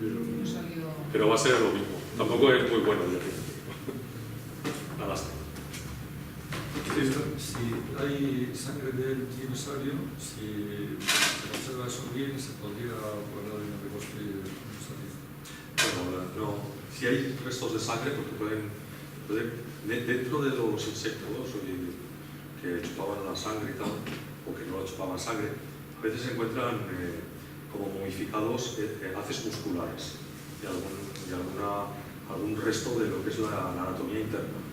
No salió... Pero va a ser lo mismo. Tampoco es muy bueno el yacimiento. Nada más. Si hay sangre del dinosaurio, si se conserva eso bien, se podría poner en reconstruir el dinosaurio. Bueno, no. Si hay restos de sangre, porque pueden dentro de los insectos que chupaban la sangre y tal, o que no chupaban sangre, a veces se encuentran como momificados haces musculares y algún resto de lo que es la anatomía interna.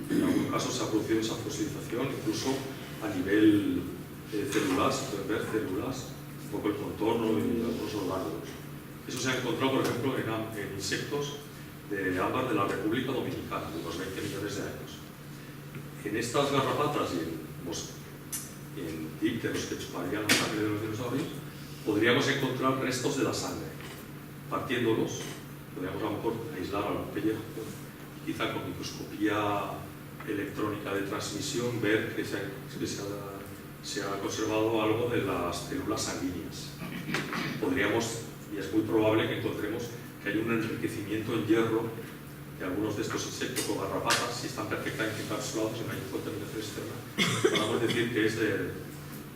En algunos casos se ha producido esa fosilización, incluso a nivel celular, se pueden ver células, un poco el contorno y algunos órganos. Eso se ha encontrado, por ejemplo, en insectos de ámbar de la República Dominicana, de unos 20 millones de años. En estas garrapatas y en dípteros que chuparían la sangre de los dinosaurios, podríamos encontrar restos de la sangre. Partiéndolos, podríamos a lo mejor aislar algún pellejo, quizá con microscopía electrónica de transmisión, ver que se ha conservado algo de las células sanguíneas. Podríamos, y es muy probable que encontremos que hay un enriquecimiento en hierro de algunos de estos insectos o garrapatas, si están perfectamente encapsulados en una contaminación externa. Podemos decir que es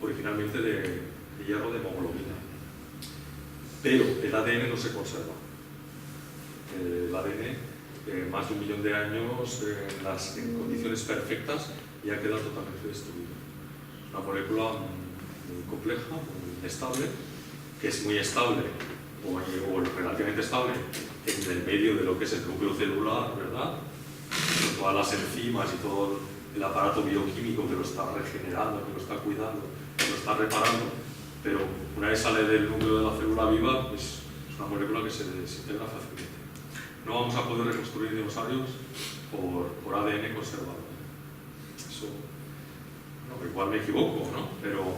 originalmente de hierro de hemoglobina. Pero el ADN no se conserva. El ADN, más de 1 millón de años en condiciones perfectas, y ha quedado totalmente destruido. Una molécula muy compleja, muy inestable, que es muy estable o relativamente estable en el medio de lo que es el núcleo celular, ¿verdad? Con todas las enzimas y todo el aparato bioquímico que lo está regenerando, que lo está cuidando, que lo está reparando, pero una vez sale del núcleo de la célula viva, pues es una molécula que se desintegra fácilmente. No vamos a poder reconstruir dinosaurios por ADN conservado. Eso, no, igual me equivoco, ¿no? Pero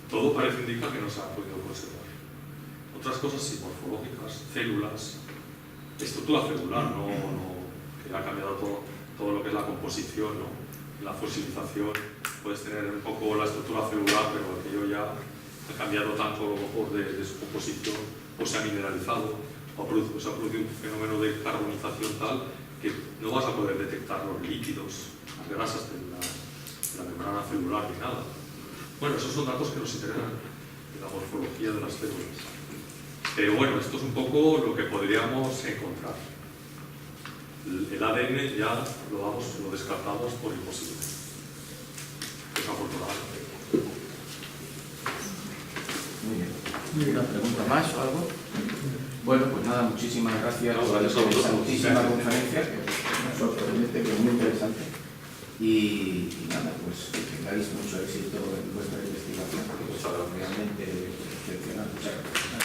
todo parece indicar que no se ha podido conservar. Otras cosas sí, morfológicas, células, estructura celular, que ha cambiado todo lo que es la composición, ¿no? La fosilización, puedes tener un poco la estructura celular, pero aquello ya ha cambiado tanto a lo mejor de su composición, o se ha mineralizado, o se ha producido un fenómeno de carbonización tal que no vas a poder detectar los líquidos, las grasas de la membrana celular ni nada. Bueno, esos son datos que nos interesan de la morfología de las células. Pero bueno, esto es un poco lo que podríamos encontrar. El ADN ya lo descartamos por imposible. Desafortunadamente. Muy bien. ¿Una pregunta más o algo? Bueno, pues nada, muchísimas gracias por la interesantísima conferencia, que es sorprendente, que es muy interesante. Y nada, pues que tengáis mucho éxito en vuestra investigación, porque es realmente excepcional. Muchas gracias.